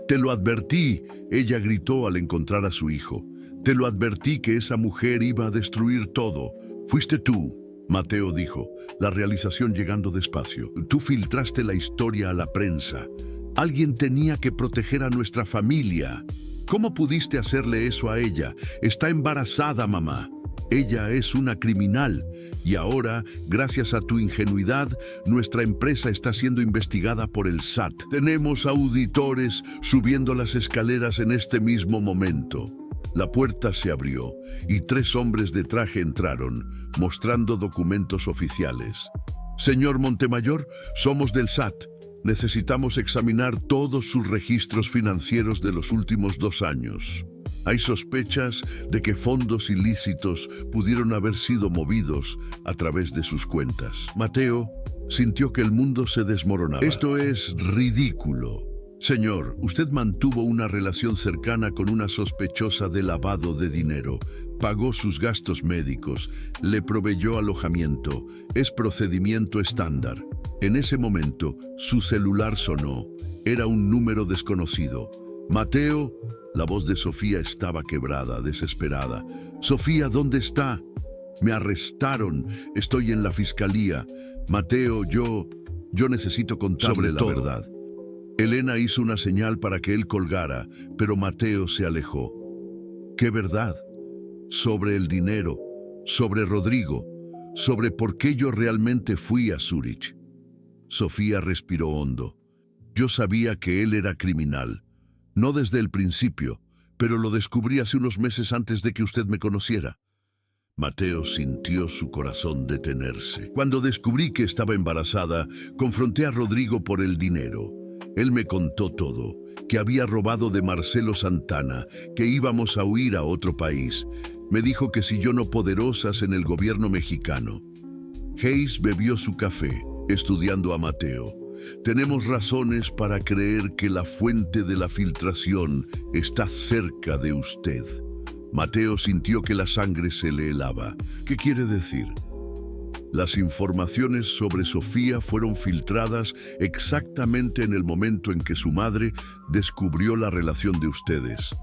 «Te lo advertí», ella gritó al encontrar a su hijo. «Te lo advertí que esa mujer iba a destruir todo. Fuiste tú». Mateo dijo, la realización llegando despacio. Tú filtraste la historia a la prensa. Alguien tenía que proteger a nuestra familia. ¿Cómo pudiste hacerle eso a ella? Está embarazada, mamá. Ella es una criminal. Y ahora, gracias a tu ingenuidad, nuestra empresa está siendo investigada por el SAT. Tenemos auditores subiendo las escaleras en este mismo momento. La puerta se abrió y 3 hombres de traje entraron, mostrando documentos oficiales. Señor Montemayor, somos del SAT. Necesitamos examinar todos sus registros financieros de los últimos 2 años. Hay sospechas de que fondos ilícitos pudieron haber sido movidos a través de sus cuentas. Mateo sintió que el mundo se desmoronaba. Esto es ridículo. Señor, usted mantuvo una relación cercana con una sospechosa de lavado de dinero, pagó sus gastos médicos, le proveyó alojamiento. Es procedimiento estándar. En ese momento, su celular sonó. Era un número desconocido. Mateo, la voz de Sofía estaba quebrada, desesperada. Sofía, ¿dónde está? Me arrestaron. Estoy en la fiscalía. Mateo, yo necesito contarle sobre la verdad. Elena hizo una señal para que él colgara, pero Mateo se alejó. ¿Qué verdad? Sobre el dinero, sobre Rodrigo, sobre por qué yo realmente fui a Zúrich. Sofía respiró hondo. Yo sabía que él era criminal. No desde el principio, pero lo descubrí hace unos meses antes de que usted me conociera. Mateo sintió su corazón detenerse. Cuando descubrí que estaba embarazada, confronté a Rodrigo por el dinero. Él me contó todo, que había robado de Marcelo Santana, que íbamos a huir a otro país. Me dijo que si yo no poderosas en el gobierno mexicano. Hayes bebió su café, estudiando a Mateo. Tenemos razones para creer que la fuente de la filtración está cerca de usted. Mateo sintió que la sangre se le helaba. ¿Qué quiere decir? Las informaciones sobre Sofía fueron filtradas exactamente en el momento en que su madre descubrió la relación de ustedes.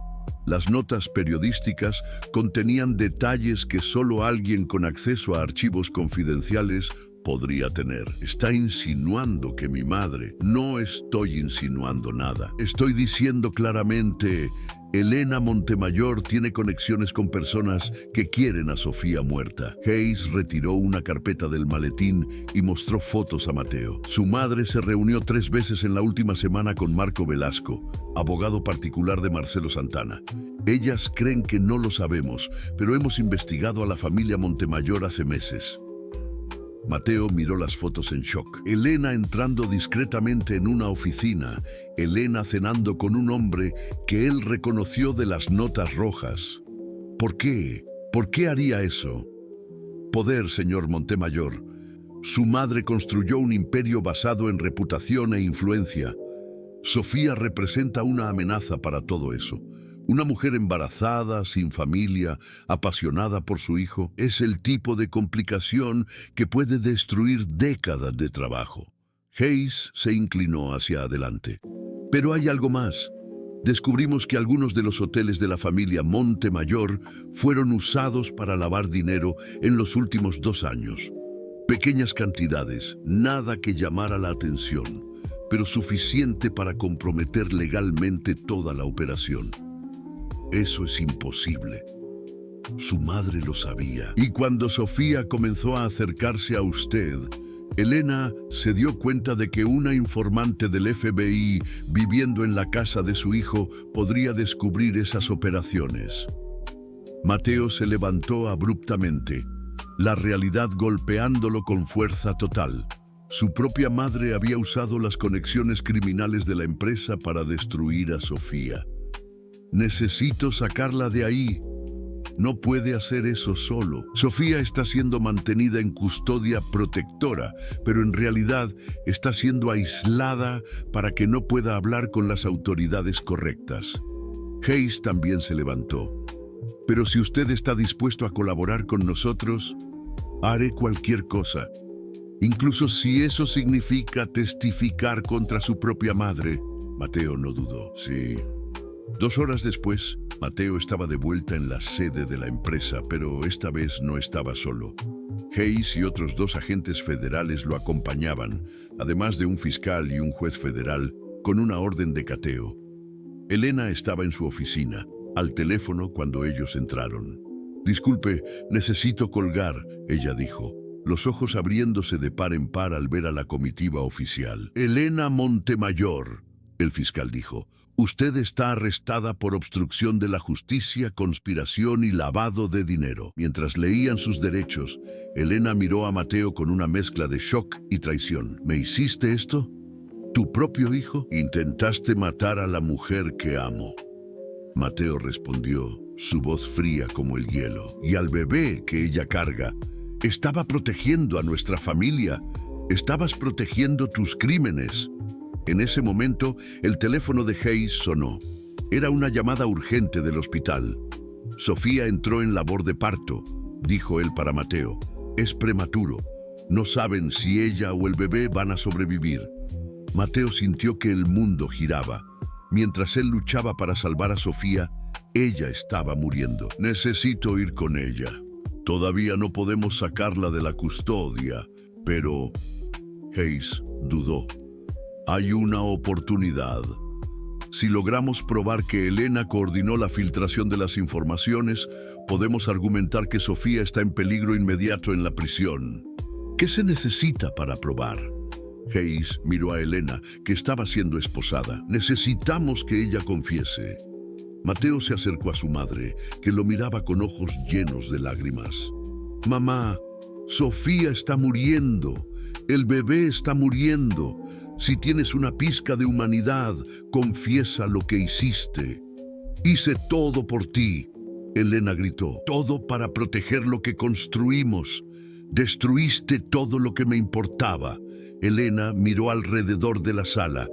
Las notas periodísticas contenían detalles que solo alguien con acceso a archivos confidenciales podría tener. Está insinuando que mi madre... No estoy insinuando nada. Estoy diciendo claramente, Elena Montemayor tiene conexiones con personas que quieren a Sofía muerta. Hayes retiró una carpeta del maletín y mostró fotos a Mateo. Su madre se reunió 3 veces en la última semana con Marco Velasco, abogado particular de Marcelo Santana. Ellas creen que no lo sabemos, pero hemos investigado a la familia Montemayor hace meses. Mateo miró las fotos en shock. Elena entrando discretamente en una oficina. Elena cenando con un hombre que él reconoció de las notas rojas. ¿Por qué? ¿Por qué haría eso? Poder, señor Montemayor. Su madre construyó un imperio basado en reputación e influencia. Sofía representa una amenaza para todo eso. Una mujer embarazada, sin familia, apasionada por su hijo, es el tipo de complicación que puede destruir décadas de trabajo. Hayes se inclinó hacia adelante. Pero hay algo más. Descubrimos que algunos de los hoteles de la familia Montemayor fueron usados para lavar dinero en los últimos 2 años. Pequeñas cantidades, nada que llamara la atención, pero suficiente para comprometer legalmente toda la operación. Eso es imposible. Su madre lo sabía. Y cuando Sofía comenzó a acercarse a usted, Elena se dio cuenta de que una informante del FBI viviendo en la casa de su hijo podría descubrir esas operaciones. Mateo se levantó abruptamente, la realidad golpeándolo con fuerza total. Su propia madre había usado las conexiones criminales de la empresa para destruir a Sofía. Necesito sacarla de ahí. No puede hacer eso solo. Sofía está siendo mantenida en custodia protectora, pero en realidad está siendo aislada para que no pueda hablar con las autoridades correctas. Hayes también se levantó. Pero si usted está dispuesto a colaborar con nosotros, haré cualquier cosa. Incluso si eso significa testificar contra su propia madre. Mateo no dudó. Sí. 2 horas después, Mateo estaba de vuelta en la sede de la empresa, pero esta vez no estaba solo. Hayes y otros 2 agentes federales lo acompañaban, además de un fiscal y un juez federal, con una orden de cateo. Elena estaba en su oficina, al teléfono cuando ellos entraron. «Disculpe, necesito colgar», ella dijo, los ojos abriéndose de par en par al ver a la comitiva oficial. «Elena Montemayor», el fiscal dijo, «usted está arrestada por obstrucción de la justicia, conspiración y lavado de dinero». Mientras leían sus derechos, Elena miró a Mateo con una mezcla de shock y traición. «¿Me hiciste esto? ¿Tu propio hijo? Intentaste matar a la mujer que amo». Mateo respondió, su voz fría como el hielo. «Y al bebé que ella carga. Estaba protegiendo a nuestra familia. Estabas protegiendo tus crímenes». En ese momento, el teléfono de Hayes sonó. Era una llamada urgente del hospital. «Sofía entró en labor de parto», dijo él para Mateo. «Es prematuro. No saben si ella o el bebé van a sobrevivir». Mateo sintió que el mundo giraba. Mientras él luchaba para salvar a Sofía, ella estaba muriendo. «Necesito ir con ella. Todavía no podemos sacarla de la custodia, pero...» Hayes dudó. «Hay una oportunidad. Si logramos probar que Elena coordinó la filtración de las informaciones, podemos argumentar que Sofía está en peligro inmediato en la prisión. ¿Qué se necesita para probar?» Hayes miró a Elena, que estaba siendo esposada. «Necesitamos que ella confiese». Mateo se acercó a su madre, que lo miraba con ojos llenos de lágrimas. «Mamá, Sofía está muriendo. El bebé está muriendo. Si tienes una pizca de humanidad, confiesa lo que hiciste». «Hice todo por ti», Elena gritó. «Todo para proteger lo que construimos. Destruiste todo lo que me importaba». Elena miró alrededor de la sala,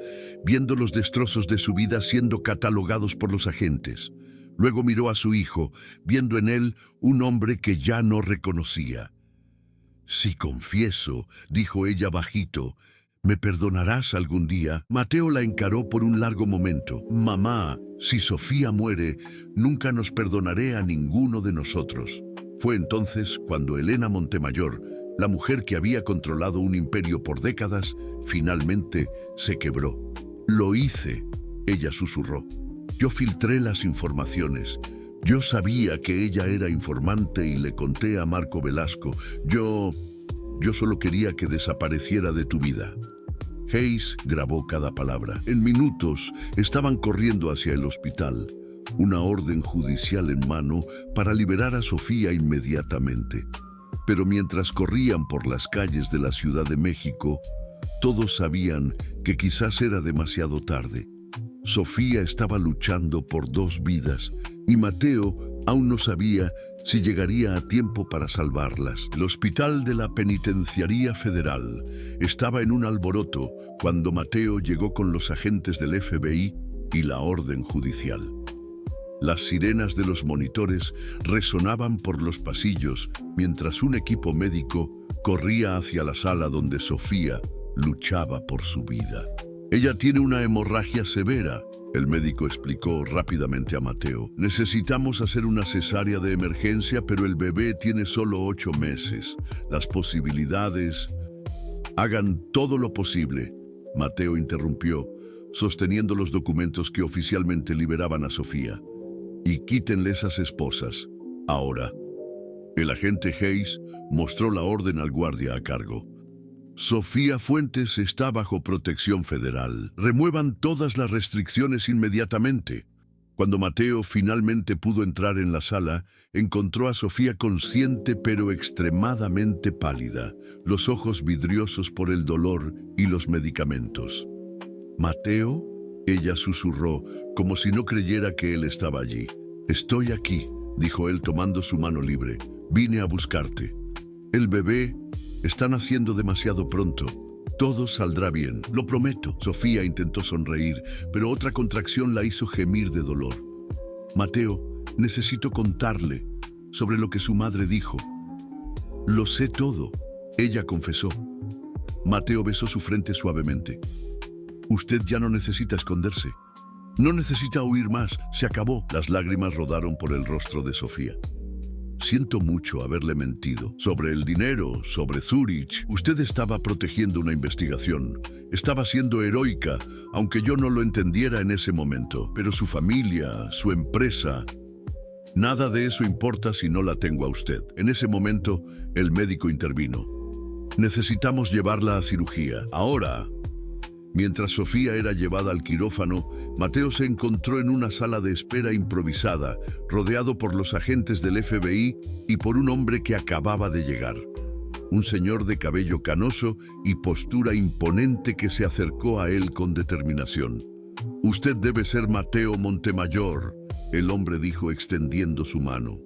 viendo los destrozos de su vida siendo catalogados por los agentes. Luego miró a su hijo, viendo en él un hombre que ya no reconocía. «Si confieso», dijo ella bajito, «¿me perdonarás algún día?» Mateo la encaró por un largo momento. «Mamá, si Sofía muere, nunca nos perdonaré a ninguno de nosotros». Fue entonces cuando Elena Montemayor, la mujer que había controlado un imperio por décadas, finalmente se quebró. «Lo hice», ella susurró. Yo filtré las informaciones. Yo sabía que ella era informante y le conté a Marco Velasco. Yo solo quería que desapareciera de tu vida. Hayes grabó cada palabra. En minutos estaban corriendo hacia el hospital, una orden judicial en mano para liberar a Sofía inmediatamente. Pero mientras corrían por las calles de la Ciudad de México, todos sabían que quizás era demasiado tarde. Sofía estaba luchando por 2 vidas y Mateo aún no sabía si llegaría a tiempo para salvarlas. El hospital de la Penitenciaría Federal estaba en un alboroto cuando Mateo llegó con los agentes del FBI y la orden judicial. Las sirenas de los monitores resonaban por los pasillos mientras un equipo médico corría hacia la sala donde Sofía luchaba por su vida. Ella tiene una hemorragia severa, el médico explicó rápidamente a Mateo. Necesitamos hacer una cesárea de emergencia, pero el bebé tiene solo 8 meses. Las posibilidades... Hagan todo lo posible, Mateo interrumpió, sosteniendo los documentos que oficialmente liberaban a Sofía. Y quítenle esas esposas, ahora. El agente Hayes mostró la orden al guardia a cargo. Sofía Fuentes está bajo protección federal. Remuevan todas las restricciones inmediatamente. Cuando Mateo finalmente pudo entrar en la sala, encontró a Sofía consciente pero extremadamente pálida, los ojos vidriosos por el dolor y los medicamentos. «Mateo», ella susurró, como si no creyera que él estaba allí. «Estoy aquí», dijo él tomando su mano libre. «Vine a buscarte. El bebé está naciendo demasiado pronto. Todo saldrá bien, lo prometo». Sofía intentó sonreír, pero otra contracción la hizo gemir de dolor. «Mateo, necesito contarle sobre lo que su madre dijo». «Lo sé todo», ella confesó. Mateo besó su frente suavemente. «Usted ya no necesita esconderse. No necesita huir más, se acabó». Las lágrimas rodaron por el rostro de Sofía. «Siento mucho haberle mentido. Sobre el dinero, sobre Zurich. Usted estaba protegiendo una investigación. Estaba siendo heroica, aunque yo no lo entendiera en ese momento. Pero su familia, su empresa... Nada de eso importa si no la tengo a usted». En ese momento, el médico intervino. «Necesitamos llevarla a cirugía. Ahora». Mientras Sofía era llevada al quirófano, Mateo se encontró en una sala de espera improvisada, rodeado por los agentes del FBI y por un hombre que acababa de llegar. Un señor de cabello canoso y postura imponente que se acercó a él con determinación. «Usted debe ser Mateo Montemayor», el hombre dijo extendiendo su mano.